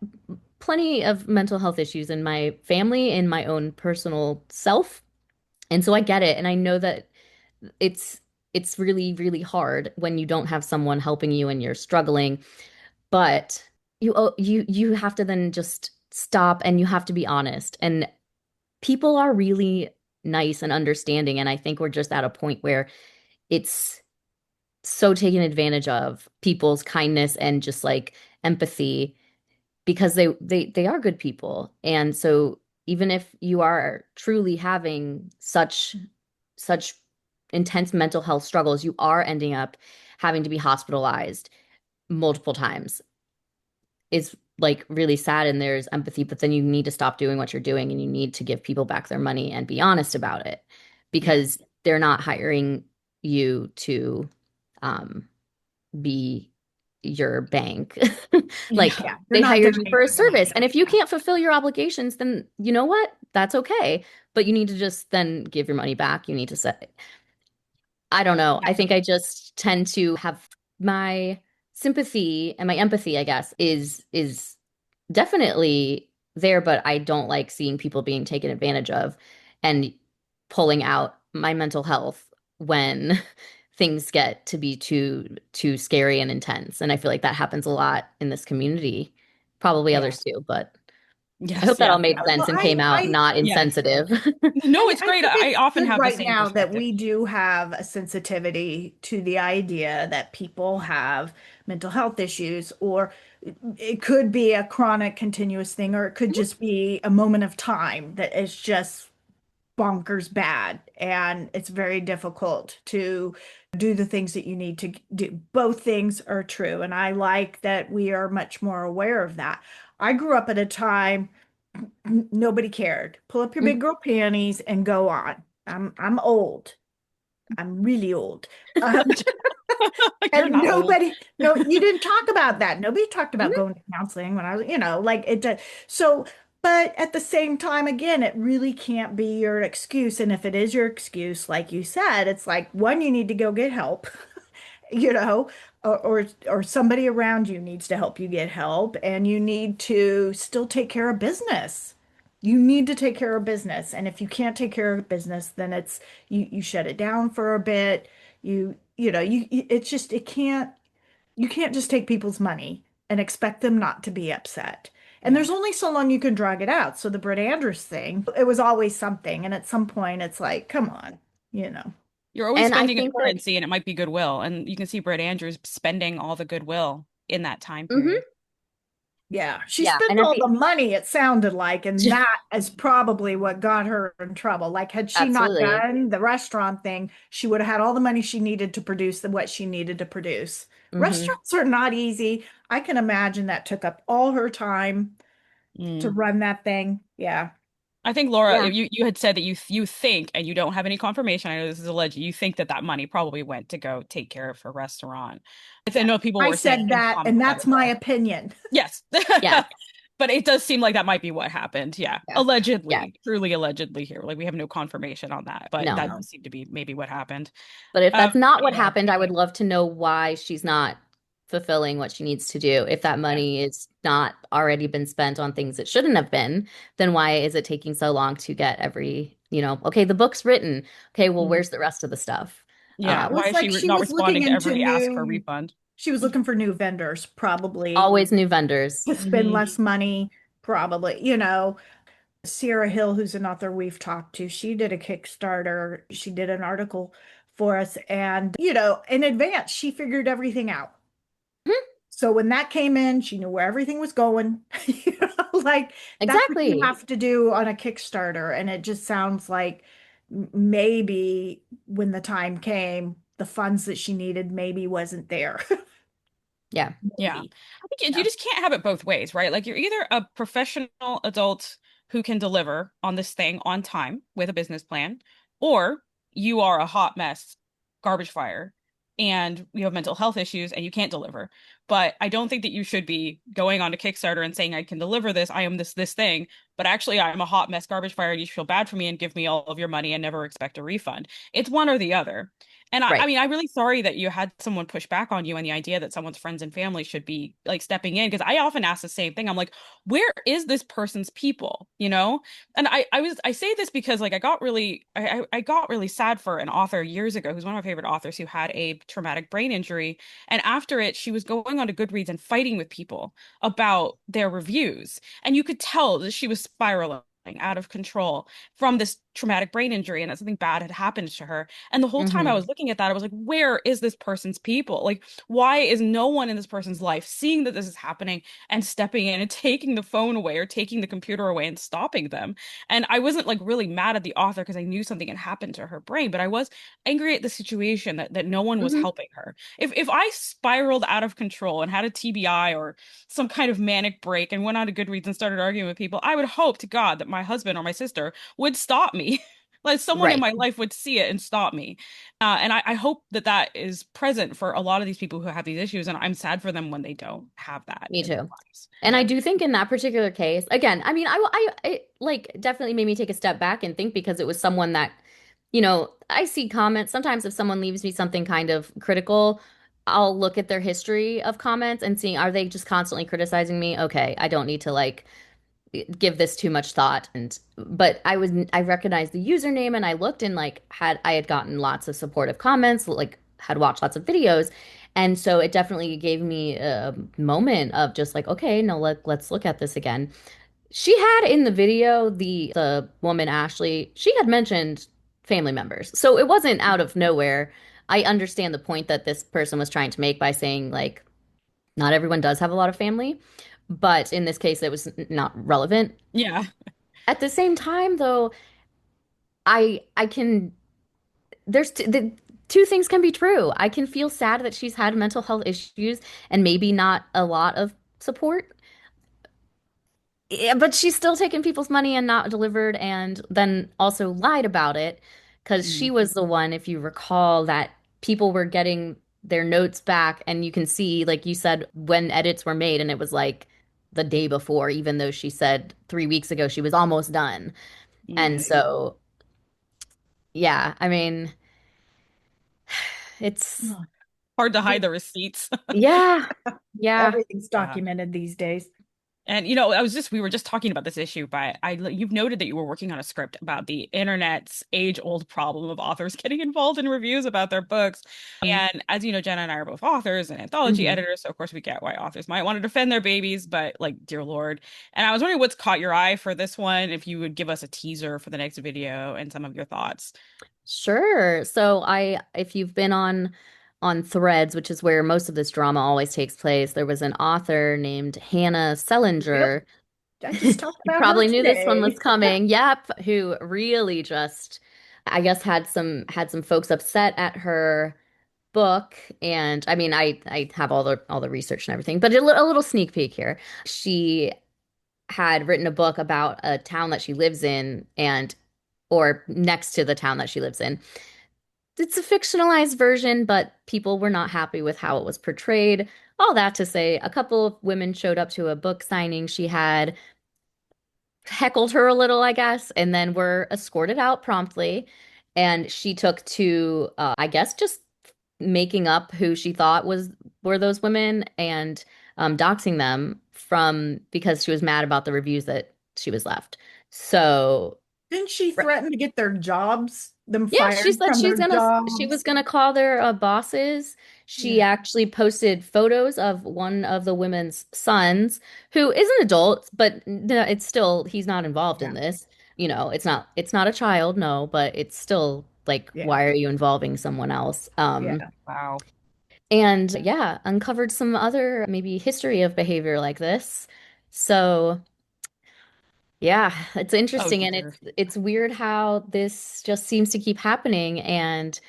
plenty of mental health issues in my family, in my own personal self. And so I get it. And I know that it's it's really, really hard when you don't have someone helping you and you're struggling. But you have to then just stop and you have to be honest. And people are really nice and understanding. And I think we're just at a point where it's so taken advantage of people's kindness and just like empathy because they are good people. And so even if you are truly having such intense mental health struggles, you are ending up having to be hospitalized multiple times. Is like really sad and there's empathy, but then you need to stop doing what you're doing and you need to give people back their money and be honest about it Yeah. because they're not hiring you to um, be your bank. Like Yeah. Yeah, you're they not hired you donating for a your money. service. And if you can't fulfill your obligations, then you know what? That's okay. But you need to just then give your money back. You need to say, I don't know. I Yeah. think I just tend to have my sympathy and my empathy, I guess, is definitely there, but I don't like seeing people being taken advantage of and pulling out my mental health when things get to be too scary and intense. And I feel like that happens a lot in this community, probably Yeah. others too, but I Yes, hope that all yeah. made Well, sense and came out not Yes. insensitive. No, it's I great. think I it's often good have the right same now that perspective. we do have a sensitivity to the idea that people have mental health issues, or it could be a chronic, continuous thing, or it could just be a moment of time that is just bonkers bad. And it's very difficult to do the things that you need to do. Both things are true. And I like that we are much more aware of that. I grew up at a time nobody cared. Pull up your big girl panties and go on. I'm old. I'm really old. Um, You're and not old. nobody, no, you didn't talk about that. Nobody talked about Mhm. going to counseling when I was, like it did. So, but at the same time, again, it really can't be your excuse. And if it is your excuse, like you said, it's like one, you need to go get help. you know, or somebody around you needs to help you get help, and you need to still take care of business. You need to take care of business, and if you can't take care of business, then it's you shut it down for a bit. It's just you can't just take people's money and expect them not to be upset. And Yeah. there's only so long you can drag it out. So the Britt Andrews thing, it was always something, and at some point, it's like, come on, you know. You're always And I spending a think that currency and it might be goodwill. And you can see Britt Andrews spending all the goodwill in that time mhm. period. Yeah, she Yeah. spent And at all the the money, it sounded like, and that is probably what got her in trouble. Like, had she not absolutely. done the restaurant thing, she would have had all the money she needed to produce what she needed to produce. Hmm. Restaurants are not easy. I can imagine that took up all her time to Mm. run that thing. Yeah. I think Laura, Yeah. you had said that you think, and you don't have any confirmation. I know this is alleged. You think that that money probably went to go take care of her restaurant. I know people I were saying said that, and that's my hypothetical. opinion. Yes, Yes. but it does seem like that might be what happened. Yeah, Yeah. Yeah. allegedly, truly allegedly here. Like we have no confirmation on that, but No. that No. does seem to be maybe what happened. But if that's not what Yeah, happened, I would love to know why she's not fulfilling what she needs to do. If that yeah. money is not already been spent on things it shouldn't have been, then why is it taking so long to get okay, the book's written. Okay, well, Mhm. where's the rest of the stuff? Yeah, Well, why it's is she like she not was looking responding to into every ask for a refund? she was looking for new vendors, probably Always new vendors. to spend Hmm. less money, probably. Sierra Hill, who's an author we've talked to, she did a Kickstarter. She did an article for us. And, in advance, she figured everything out. Mhm. So when that came in, she knew where everything was going. Like that's what you Exactly. have to do on a Kickstarter. And it just sounds like maybe when the time came, the funds that she needed maybe wasn't there. Yeah. Yeah. Maybe. I think you Yeah. just can't have it both ways, right? Like you're either a professional adult who can deliver on this thing on time with a business plan, or you are a hot mess, garbage fire, and you have mental health issues and you can't deliver. But I don't think that you should be going on to Kickstarter and saying I can deliver this, I am this thing, but actually I'm a hot mess garbage fire and you should feel bad for me and give me all of your money and never expect a refund. It's one or the other. And I Right. mean, I'm really sorry that you had someone push back on you and the idea that someone's friends and family should be like stepping in. Because I often ask the same thing. I'm like, where is this person's people? You know? And I say this because like I got really sad for an author years ago who's one of my favorite authors who had a traumatic brain injury. And after it, she was going on to Goodreads and fighting with people about their reviews. And you could tell that she was spiraling out of control from this traumatic brain injury and that something bad had happened to her. And the whole time I Hmm. was looking at that, I was like, where is this person's people? Like, why is no one in this person's life seeing that this is happening and stepping in and taking the phone away or taking the computer away and stopping them? And I wasn't like really mad at the author because I knew something had happened to her brain, but I was angry at the situation that no one was Hmm. helping her. If I spiraled out of control and had a TBI or some kind of manic break and went on to Goodreads and started arguing with people, I would hope to God that my husband or my sister would stop me. Like someone in Right. my life would see it and stop me. And I hope that that is present for a lot of these people who have these issues. And I'm sad for them when they don't have that Me in their too. lives. And I Yeah. do think in that particular case, again, I mean, it like definitely made me take a step back and think because it was someone that, I see comments. Sometimes if someone leaves me something kind of critical, I'll look at their history of comments and see, are they just constantly criticizing me? Okay, I don't need to like give this too much thought. But I recognized the username and I looked and like I had gotten lots of supportive comments, like had watched lots of videos. And so it definitely gave me a moment of just like, okay, no, let's look at this again. She had in the video, the woman Ashley, she had mentioned family members. So it wasn't out of nowhere. I understand the point that this person was trying to make by saying like not everyone does have a lot of family, but in this case it was not relevant. Yeah. At the same time though, I can the two things can be true. I can feel sad that she's had mental health issues and maybe not a lot of support. Yeah, but she's still taken people's money and not delivered, and then also lied about it because she Mm. was the one, if you recall, that people were getting their notes back, and you can see, like you said, when edits were made, and it was like the day before, even though she said 3 weeks ago she was almost done. And Mm. so, yeah, I mean, it's Oh, Hard to hide the receipts. yeah, yeah, everything's Yeah. documented these days. And we were just talking about this issue, but you've noted that you were working on a script about the internet's age-old problem of authors getting involved in reviews about their books. And as you know, Jenna and I are both authors and anthology hmm. editors, so of course we get why authors might want to defend their babies, but like, dear Lord. And I was wondering what's caught your eye for this one, if you would give us a teaser for the next video and some of your thoughts. Sure. So if you've been on on Threads, which is where most of this drama always takes place, there was an author named Hannah Yep. Sellinger. I just talked You about her probably knew this one was today. coming. Yep, who really just, I guess, had some folks upset at her book. And I mean, I have all the research and everything, but a little sneak peek here. She had written a book about a town that she lives in, and or next to the town that she lives in. It's a fictionalized version, but people were not happy with how it was portrayed. All that to say, a couple of women showed up to a book signing she had, heckled her a little, I guess, and then were escorted out promptly. And she took to, I guess, just making up who she thought were those women and doxing them from because she was mad about the reviews that she was left. So Didn't she threaten to get their jobs, them yeah, she fired said from their she was jobs? gonna call their bosses. She Yeah. actually posted photos of one of the women's sons, who is an adult, but it's still he's not involved in Yeah. this. It's not a child, no, but it's still like, Yeah. why are you involving someone else? Yeah. Wow. And yeah, uncovered some other maybe history of behavior like this. So yeah, it's Oh interesting, and dear. it's weird how this just seems to keep happening. And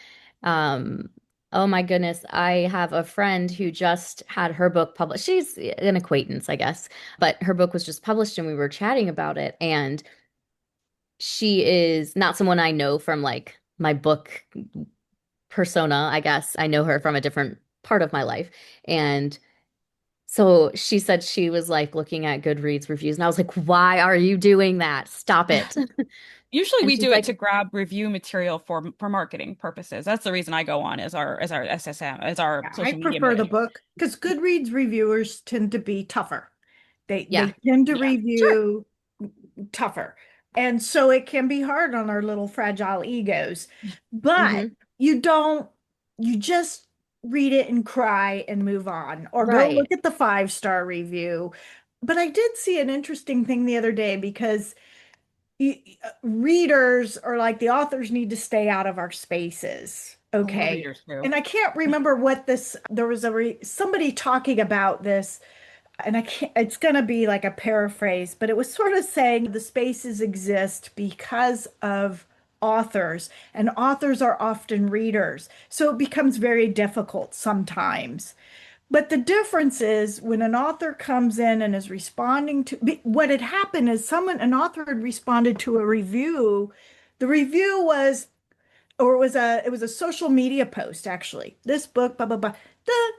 um oh my goodness, I have a friend who just had her book published. She's an acquaintance, I guess, but her book was just published and we were chatting about it. And she is not someone I know from like my book persona, I guess. I know her from a different part of my life. And so she said she was like looking at Goodreads reviews, and I was like, why are you doing that? Stop it. Usually And we she's do it like, to grab review material for marketing purposes. That's the reason I go on as our SSM, as our Yeah, I social media prefer the manager. book because Goodreads reviewers tend to be tougher. They yeah, tend to Yeah. sure. review tougher. And so it can be hard on our little fragile egos. But Hmm. you don't, you just read it and cry and move on, or go Right. look at the 5-star review. But I did see an interesting thing the other day because readers or like the authors need to stay out of our spaces. Oh, we're Okay. readers too. And I can't remember what this, there was somebody talking about this, and I can't, it's going to be like a paraphrase, but it was sort of saying the spaces exist because of authors, and authors are often readers. So it becomes very difficult sometimes. But the difference is when an author comes in and is responding to what had happened is an author had responded to a review. The review was, or it was a social media post actually. This book, blah blah blah,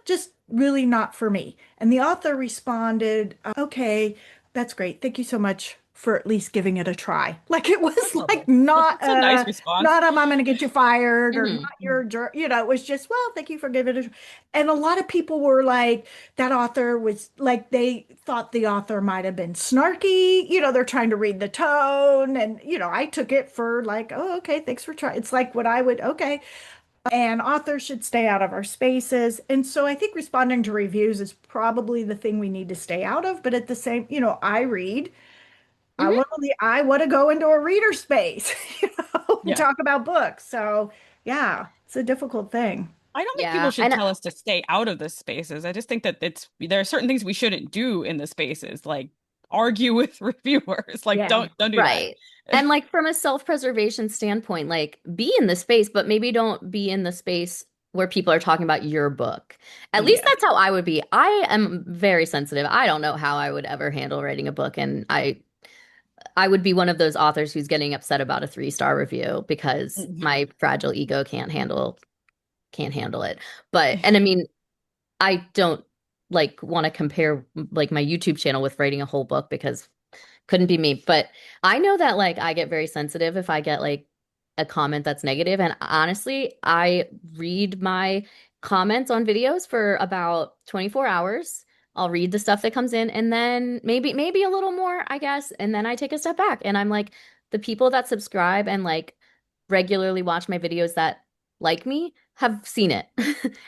just really not for me. And the author responded, "Okay, that's great. Thank you so much for at least giving it a try." Like it was Oh, like that's a nice response. not I'm going to get you fired or not Hmm. it was just, well, thank you for giving it a try. And a lot of people were like, that author was like, they thought the author might have been snarky. They're trying to read the tone. And, I took it for like, oh, okay, thanks for trying. It's like what I would, okay. And authors should stay out of our spaces. And so I think responding to reviews is probably the thing we need to stay out of. But at the same, I read. Hmm. I want to go into a reader space, and Yeah. talk about books. So yeah, it's a difficult thing. I don't think people Yeah. should tell us to stay out of the spaces. I just think that there are certain things we shouldn't do in the spaces, like argue with reviewers. Like Yeah. don't do that. Right. And like from a self-preservation standpoint, like be in the space, but maybe don't be in the space where people are talking about your book. At least Yeah. that's how I would be. I am very sensitive. I don't know how I would ever handle writing a book, and I would be one of those authors who's getting upset about a 3-star review because my fragile ego can't handle it. But and I mean, I don't like want to compare like my YouTube channel with writing a whole book because couldn't be me. But I know that like I get very sensitive if I get like a comment that's negative. And honestly, I read my comments on videos for about 24 hours. I'll read the stuff that comes in and then maybe a little more, I guess. And then I take a step back and I'm like, the people that subscribe and like regularly watch my videos that like me have seen it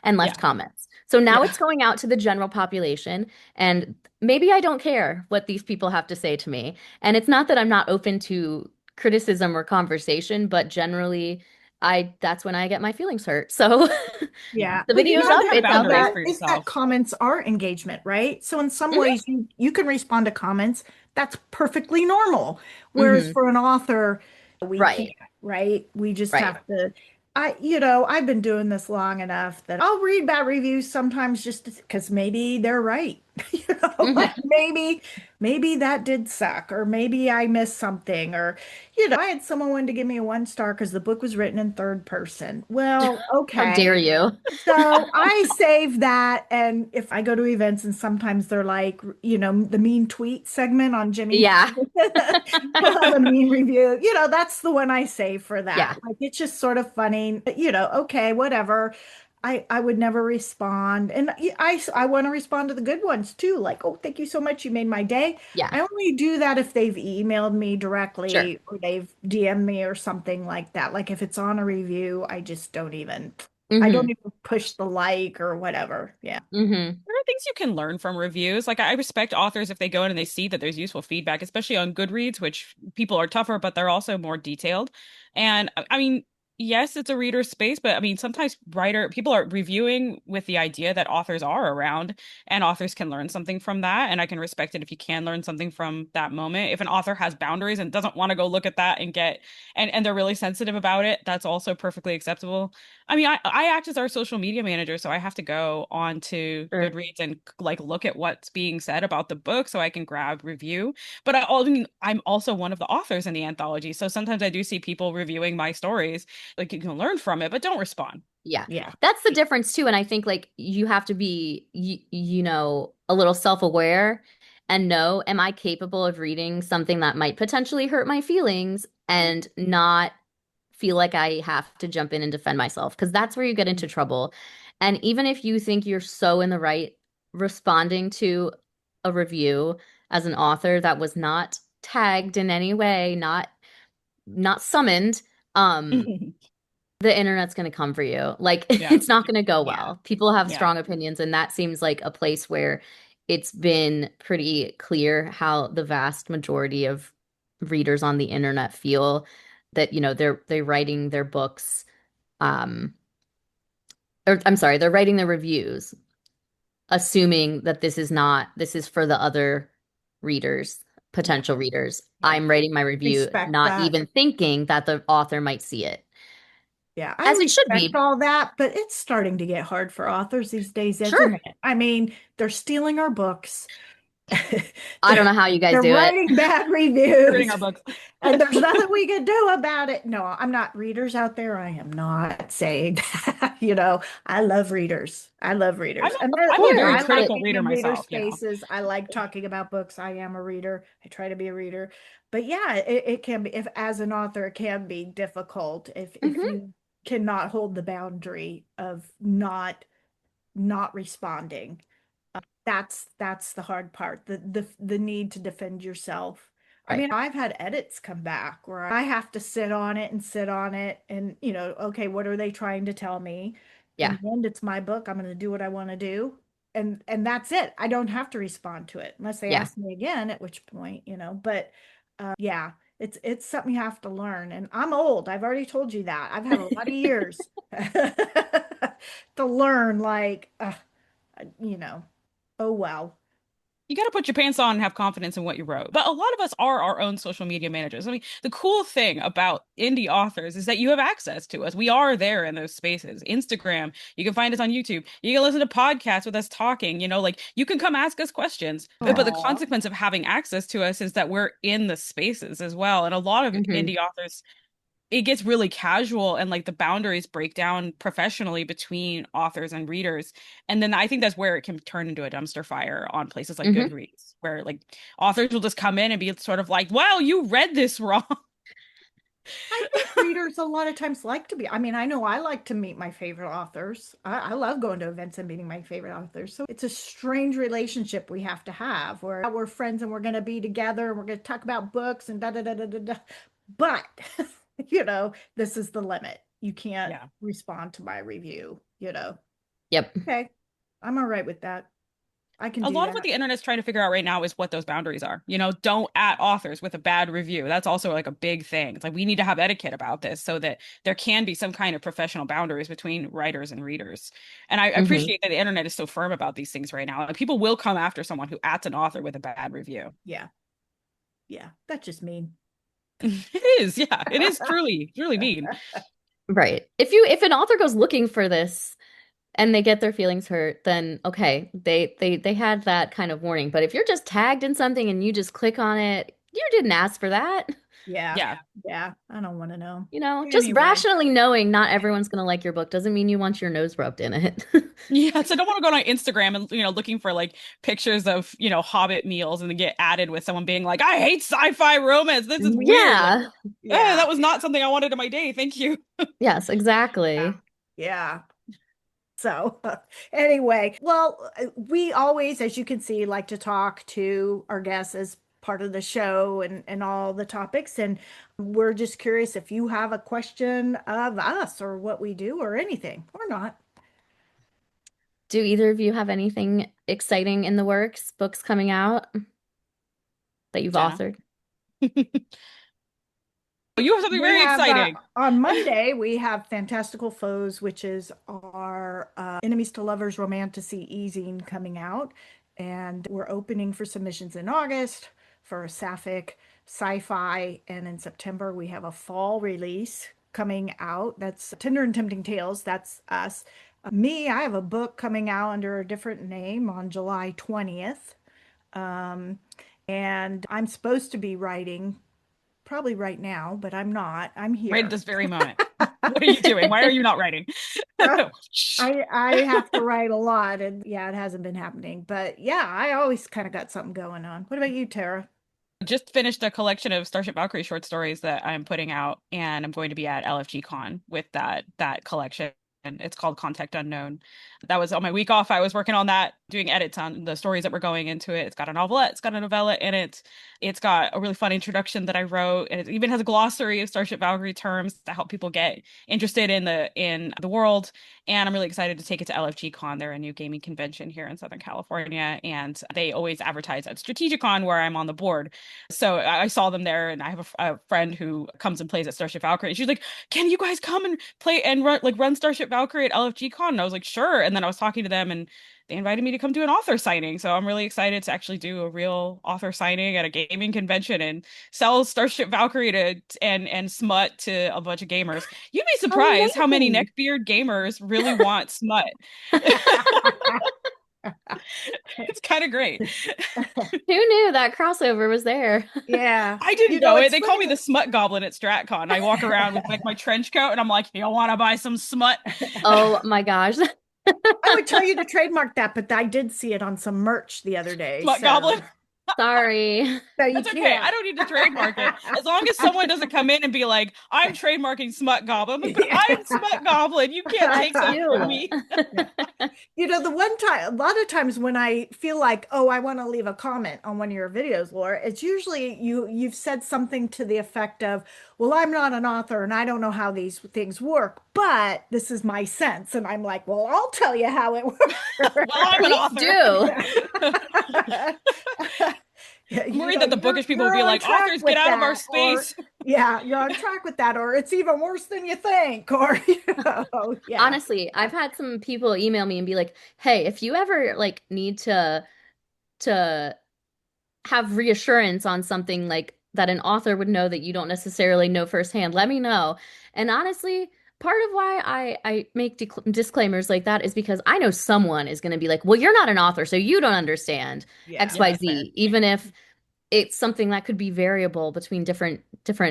and left Yeah. comments. So now Yeah. it's going out to the general population, and maybe I don't care what these people have to say to me. And it's not that I'm not open to criticism or conversation, but generally, that's when I get my feelings hurt. So Yeah. the Well, video's have up, to have it's out boundaries there. for is that yourself. comments are engagement, right? So in some Hmm. ways you can respond to comments. That's perfectly normal. Whereas Hmm. for an author, we can't, Right. right? We just Right. have to I've been doing this long enough that I'll read bad reviews sometimes just because maybe they're right. Like Hmm. maybe that did suck, or maybe I missed something, or I had someone wanted to give me a 1 star because the book was written in third person. Well, How dare okay. you? So I save that, and if I go to events, and sometimes they're like, the mean tweet segment on Jimmy Yeah. Fallon, he'll have a mean review. That's the one I save for Yeah. that. Like it's just sort of funny. Okay, whatever. I would never respond, and I want to respond to the good ones too. Like, oh, thank you so much, you made my day. Yeah. I only do that if they've emailed me Sure. directly or they've DM'd me or something like that. Like if it's on a review, I just don't even. I don't Hmm. even push the like or whatever. Yeah. Hmm. There are things you can learn from reviews. Like I respect authors if they go in and they see that there's useful feedback, especially on Goodreads, which people are tougher, but they're also more detailed. And I mean, yes, it's a reader space, but I mean, sometimes writer people are reviewing with the idea that authors are around and authors can learn something from that. And I can respect it if you can learn something from that moment. If an author has boundaries and doesn't want to go look at that and get and they're really sensitive about it, that's also perfectly acceptable. I mean, I act as our social media manager, so I have to go on to Sure. Goodreads and like look at what's being said about the book so I can grab review. But mean, I'm also one of the authors in the anthology, so sometimes I do see people reviewing my stories. Like you can learn from it, but don't respond. Yeah. Yeah. That's the difference too. And I think like you have to be, a little self-aware and know, am I capable of reading something that might potentially hurt my feelings and not feel like I have to jump in and defend myself? Because that's where you get into trouble. And even if you think you're so in the right responding to a review as an author that was not tagged in any way, not summoned, um, the internet's going to come for you. Like Yeah. it's not going to go Yeah. well. People have Yeah. strong opinions, and that seems like a place where it's been pretty clear how the vast majority of readers on the internet feel that, they're writing their books, um, or I'm sorry, they're writing their reviews, assuming that this is for the other readers, Yeah. potential readers. Yeah. I'm writing my review, Respect not that. even thinking that the author might see it, Yeah, I as it should respect be. all that, but it's starting to get hard for authors these days, isn't Sure. it? I mean, they're stealing our books. I don't They're know how you guys they're do it. writing bad Reading reviews, our books. and there's nothing we can do about it. No, I'm not readers out there. I am not saying that. I love readers. I love I'm readers. a, And I'm a very I like critical being reader in reader myself, you know. spaces. I like talking about books. I am a reader. I try to be a reader. But yeah, it can be, if as an author, it can be difficult if Hmm. you cannot hold the boundary of not responding. That's the hard part, the need to defend yourself. I Right. mean, I've had edits come back where I have to sit on it and sit on it and, okay, what are they trying to tell me? In Yeah. the end, it's my book. I'm going to do what I want to do. And that's it. I don't have to respond to it unless they Yeah. ask me again, at which point, but yeah, it's something you have to learn. And I'm old. I've already told you that. I've had a lot of years to learn, like, you know, oh well. You got to put your pants on and have confidence in what you wrote. But a lot of us are our own social media managers. I mean, the cool thing about indie authors is that you have access to us. We are there in those spaces. Instagram, you can find us on YouTube. You can listen to podcasts with us talking, like you can come ask us questions. But the Aw. consequence of having access to us is that we're in the spaces as well. And a lot of Hmm. indie authors it gets really casual and like the boundaries break down professionally between authors and readers. And then I think that's where it can turn into a dumpster fire on places like Hmm. Goodreads, where like authors will just come in and be sort of like, wow, you read this wrong. I think readers a lot of times like to be. I mean, I know I like to meet my favorite authors. I love going to events and meeting my favorite authors. So it's a strange relationship we have to have where we're friends and we're going to be together and we're going to talk about books and da da da da da da. But, this is the limit. You can't Yeah. respond to my review. Yep. Okay, I'm all right with that. I can A do lot of what that. the internet's trying to figure out right now is what those boundaries are. Don't at authors with a bad review. That's also like a big thing. It's like we need to have etiquette about this so that there can be some kind of professional boundaries between writers and readers. And I Hmm. appreciate that the internet is so firm about these things right now. Like, people will come after someone who ats an author with a bad review. Yeah. Yeah. That's just mean. It is, yeah. It is truly, truly mean. Right. If an author goes looking for this and they get their feelings hurt, then okay, they had that kind of warning. But if you're just tagged in something and you just click on it, you didn't ask for that. Yeah. Yeah. Yeah. I don't want to know. Just Anyway. rationally knowing not everyone's going to like your book doesn't mean you want your nose rubbed in it. Yeah, so I don't want to go on Instagram and looking for like pictures of Hobbit meals and then get added with someone being like, I hate sci-fi romance. This is weird. Like, Yeah. Yeah. that was not something I wanted in my day. Thank you. Yes, Yeah. exactly. Yeah. So, anyway, well, we always, as you can see, like to talk to our guests as part of the show and all the topics. And we're just curious if you have a question of us or what we do or anything or not. Do either of you have anything exciting in the works, books coming out that you've Jenna. authored? You have something We very have exciting. on Monday, we have Fantastical Foes, which is our Enemies to Lovers Romantasy easing coming out. And we're opening for submissions in August for a sapphic sci-fi. And in September, we have a fall release coming out. That's Tender and Tempting Tales. That's us. Me, I have a book coming out under a different name on July 20th. Um, and I'm supposed to be writing probably right now, but I'm not. I'm Right at here. this very moment. What are you doing? Why are you not writing? I have to write a lot, and yeah, it hasn't been happening. But yeah, I always kind of got something going on. What about you, Tara? Just finished a collection of Starship Valkyrie short stories that I'm putting out, and I'm going to be at LFG Con with that collection. And it's called Contact Unknown. That was on my week off. I was working on that, doing edits on the stories that were going into it. It's got a novelette, it's got a novella in it. It's got a really fun introduction that I wrote, and it even has a glossary of Starship Valkyrie terms to help people get interested in the world. And I'm really excited to take it to LFG Con. They're a new gaming convention here in Southern California, and they always advertise at Strategicon, where I'm on the board. So I saw them there, and I have a friend who comes and plays at Starship Valkyrie. And she's like, "Can you guys come and play and run Starship Valkyrie at LFG Con?" And I was like, "Sure." And then I was talking to them, and they invited me to come do an author signing. So I'm really excited to actually do a real author signing at a gaming convention and sell Starship Valkyrie to and smut to a bunch of gamers. You'd be surprised how many Amazing. neckbeard gamers really want smut. It's kind of great. Who knew that crossover was there? Yeah. I didn't You know, know it. it's They call me funny. the smut goblin at StratCon. I walk around with like my trench coat and I'm like, you want to buy some smut? Oh my gosh. I would tell you to trademark that, but I did see it on some merch the other day. Smut goblin? Sorry. So you That's okay. I can't. don't need to trademark it. As long as someone doesn't come in and be like, I'm trademarking smut goblin. I'm like, but I'm smut goblin. You can't take That's that from you. me. You know, the one time, a lot of times when I feel like, oh, I want to leave a comment on one of your videos, Laura, it's usually you've said something to the effect of, well, I'm not an author and I don't know how these things work, but this is my sense. And I'm like, well, I'll tell you how it Well, I'm an Please author. do. works. I'm You worried know, that the bookish people will you're be on like, track authors, get with out of our that, or space. yeah, you're on track with that, or it's even worse than you think, or yeah. Honestly, I've had some people email me and be like, "Hey, if you ever like need to have reassurance on something like that an author would know that you don't necessarily know firsthand, let me know." And honestly, part of why I make disclaimers like that is because I know someone is going to be like, "Well, you're not an author, so you don't understand Yeah, Yeah, fair. XYZ," even if it's something that could be variable between different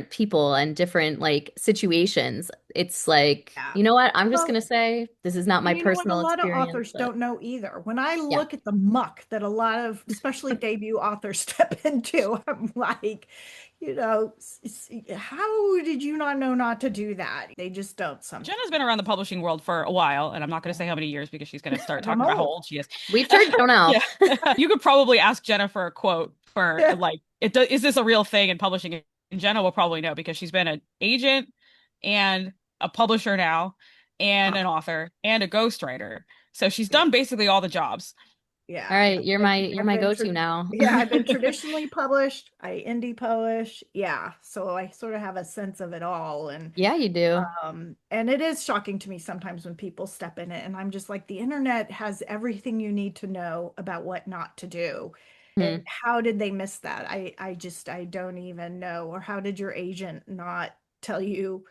people and different like situations. It's like, yeah. you know what? I'm just Well, gonna say this is not my and you know what? A personal lot of experience, authors but don't know either. When I yeah. look at the muck that a lot of, especially debut authors, step into, I'm like, how did you not know not to do that? They just don't sometimes. Jenna's been around the publishing world for a while, and I'm not going to say how many years because she's going to start I'm talking about how old. old she is. We've turned don't know. Yeah. You could probably ask Jenna for a quote for like, is this a real thing in publishing? And Jenna will probably know because she's been an agent and a publisher now and Huh. an author and a ghostwriter. So she's Yeah. done basically all the jobs. All Yeah. right, you're I've my been, go-to now. yeah, I've been traditionally published. I indie publish. Yeah. So I sort of have a sense of it all. Yeah, you do. And it is shocking to me sometimes when people step in it. And I'm just like, the internet has everything you need to know about what not to do. And Hmm. how did they miss that? I don't even know. Or how did your agent not tell you,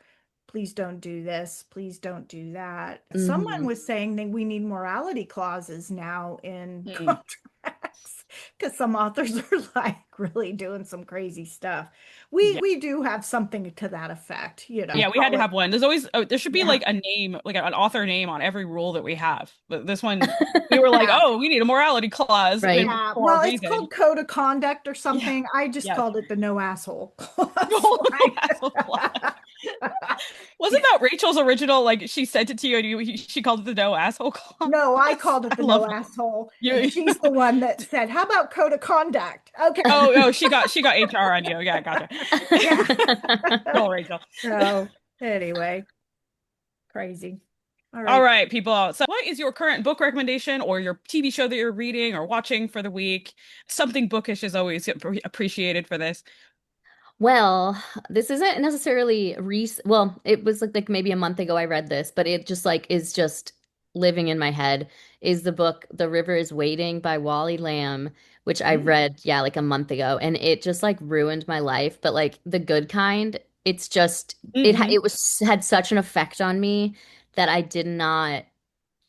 please don't do this, please don't do that? Someone Hmm. was saying that we need morality clauses now in Mm. contracts because some authors are like really doing some crazy stuff. Yeah. We do have something to that effect, Yeah, we had call to it. have one. There's always there should be Yeah. like a name, like an author name on every rule that we have. But this one, we were like, Yeah. oh, we need a morality clause Right. Yeah. for a Well, it's reason. called code of conduct or Yeah. something. I just Yes. called it the no asshole clause. No asshole clause. Wasn't that Rachel's original? Like she sent it to you and she called it the no asshole clause. No, I called it I the love no that. asshole. And You, she's the one that said, how about code of conduct? Okay. oh, she got HR on you. Yeah, gotcha. Yeah. Go, Rachel. So anyway, crazy. All All right. right, people. So, what is your current book recommendation or your TV show that you're reading or watching for the week? Something bookish is always appreciated for this. Well, this isn't necessarily well, it was like maybe a month ago I read this, but it just like is just living in my head is the book The River is Waiting by Wally Lamb, which I Mm. read yeah, like a month ago and it just like ruined my life, but like the good kind. It's just Hmm. it was had such an effect on me that I did not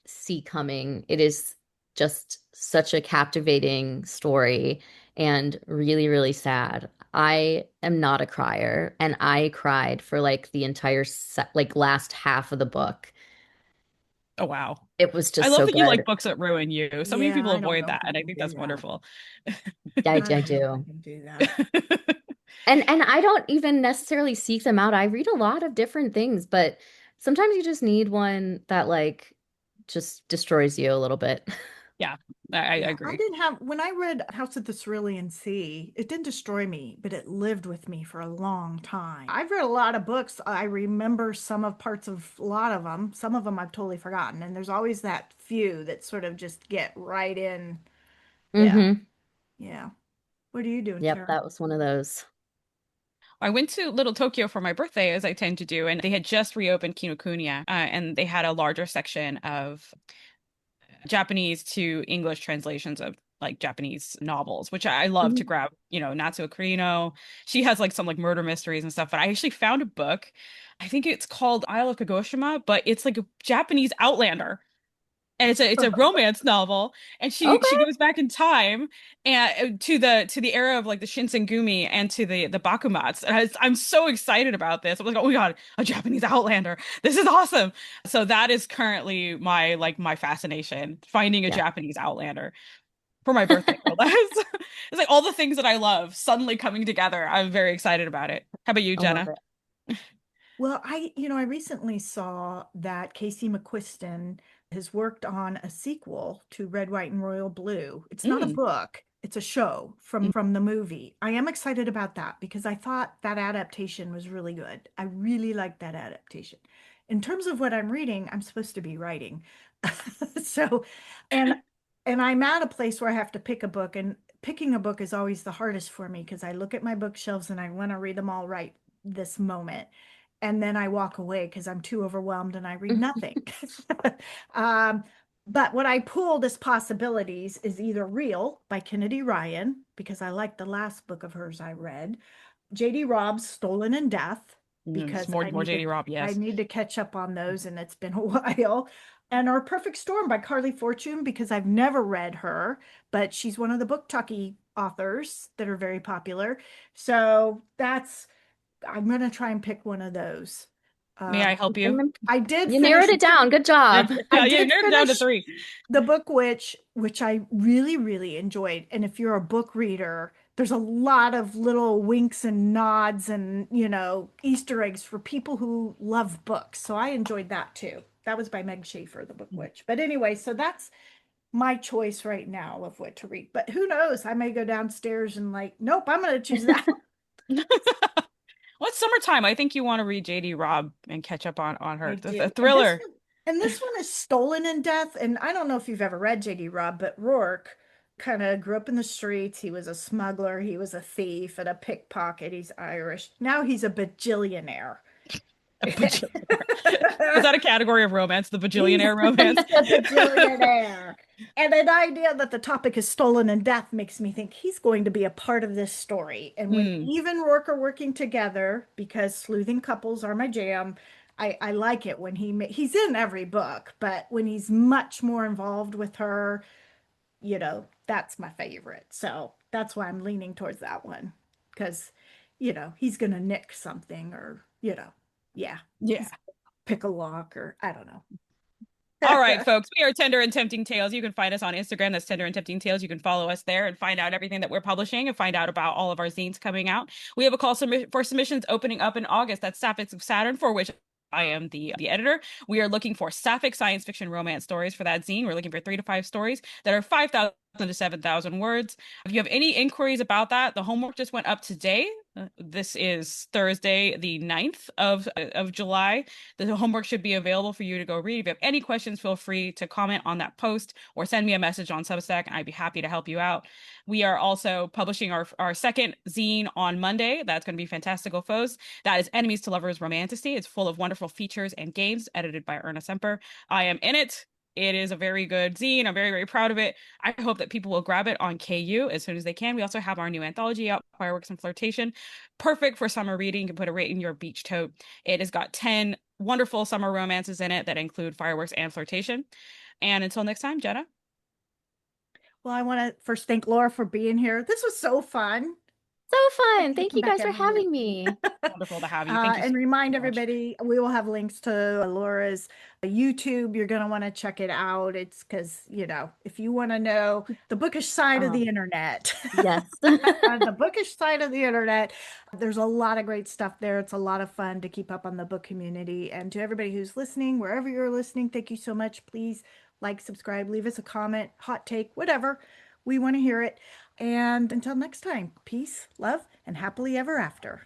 see coming. It is just such a captivating story and really, really sad. I am not a crier, and I cried for like the entire like last half of the book. Oh, wow. It was I just love so that you like good. books that ruin you. So many Yeah, people I don't avoid know if that, I and I can think do that's that. wonderful. I I don't know if I do. can do that. And I don't even necessarily seek them out. I read a lot of different things, but sometimes you just need one that like just destroys you a little bit. Yeah, I Yeah, I agree. didn't have, when I read House of the Cerulean Sea, it didn't destroy me, but it lived with me for a long time. I've read a lot of books. I remember some of parts of a lot of them. Some of them I've totally forgotten. And there's always that few that sort of just get right in. Yeah, Hmm. yeah. What are you doing, Yep, Tara? that was one of those. I went to Little Tokyo for my birthday, as I tend to do, and they had just reopened Kinokuniya, and they had a larger section of Japanese to English translations of like Japanese novels, which I love to Mhm. grab, Natsuo Kirino. She has like some like murder mysteries and stuff, but I actually found a book. I think it's called Isle of Kagoshima, but it's like a Japanese Outlander. And it's a romance novel, and she Okay. goes back in time and to the era of like the Shinsengumi and to the Bakumats. And I'm so excited about this. I'm like, oh my God, a Japanese Outlander. This is awesome. So that is currently my fascination, finding a Yeah. Japanese Outlander for my birthday. Well, that's it's like all the things that I love suddenly coming together. I'm very excited about it. How about you, I love Jenna? it. Well, I recently saw that Casey McQuiston has worked on a sequel to Red, White, and Royal Blue. It's not a Mm. book, it's a show from the movie. I am excited about that because I thought that adaptation was really good. I really liked that adaptation. In terms of what I'm reading, I'm supposed to be writing. So, and and I'm at a place where I have to pick a book, and picking a book is always the hardest for me because I look at my bookshelves and I want to read them all right this moment, and then I walk away because I'm too overwhelmed and I read nothing. um, but what I pulled as possibilities is either Real by Kennedy Ryan, because I like the last book of hers I read, J.D. Robb's Stolen in Death, It's because more JD Robb, I yes. need to catch up on those and it's been a while. And Our Perfect Storm by Carly Fortune, because I've never read her, but she's one of the book talkie authors that are very popular. So that's I'm gonna try and pick one of those. May I Um, help you? And I did you narrowed finish it down. Good Yeah, job. I yeah, did narrowed it down to finish three. the book which I really, really enjoyed. And if you're a book reader, there's a lot of little winks and nods and, Easter eggs for people who love books. So I enjoyed that too. That was by Meg Schaefer, the book witch. But anyway, so that's my choice right now of what to read. But who knows? I may go downstairs and like, nope, I'm gonna choose that. Well, it's summertime. I think you want to read JD Robb and catch up on I her. The do. And this thriller. And this one is Stolen in Death. And I don't know if you've ever read J.D. Robb, but Rourke kind of grew up in the streets. He was a smuggler, he was a thief and a pickpocket. He's Irish. Now he's a bajillionaire. A bajillionaire. Is that a category of romance? The He's, bajillionaire he's romance? a bajillionaire. And an idea that the topic is stolen in death makes me think he's going to be a part of this story. And when Hmm. Eve and Rourke are working together, because sleuthing couples are my jam, I like it when he's in every book, but when he's much more involved with her, that's my favorite. So that's why I'm leaning towards that one. Because, he's gonna nick something or, yeah, Yeah. he's gonna pick a lock or I don't know. All right, folks, we are Tender and Tempting Tales. You can find us on Instagram. That's Tender and Tempting Tales. You can follow us there and find out everything that we're publishing and find out about all of our zines coming out. We have a call for submissions opening up in August. That's Sapphics of Saturn, for which I am the editor. We are looking for sapphic science fiction romance stories for that zine. We're looking for 3 to 5 stories that are 5,000 to 7,000 words. If you have any inquiries about that, the homework just went up today. This is Thursday, the 9th of July. The homework should be available for you to go read. If you have any questions, feel free to comment on that post or send me a message on Substack, and I'd be happy to help you out. We are also publishing our second zine on Monday. That's going to be Fantastical Foes. That is Enemies to Lovers Romantasy. It's full of wonderful features and games, edited by Erna Semper. I am in it. It is a very good zine. I'm very, very proud of it. I hope that people will grab it on KU as soon as they can. We also have our new anthology out, Fireworks and Flirtation. Perfect for summer reading. You can put it right in your beach tote. It has got 10 wonderful summer romances in it that include fireworks and flirtation. And until next time, Jenna. Well, I want to first thank Laura for being here. This was so fun. So Like fun. to Thank come you back guys for every week. having me. Wonderful to have you. Thank you And remind so much. everybody, we will have links to Laura's YouTube. You're going to want to check it out. It's because, if you want to know the bookish side of Oh, the internet, yes. the bookish side of the internet, there's a lot of great stuff there. It's a lot of fun to keep up on the book community. And to everybody who's listening, wherever you're listening, thank you so much. Please like, subscribe, leave us a comment, hot take, whatever. We want to hear it. And until next time, peace, love, and happily ever after.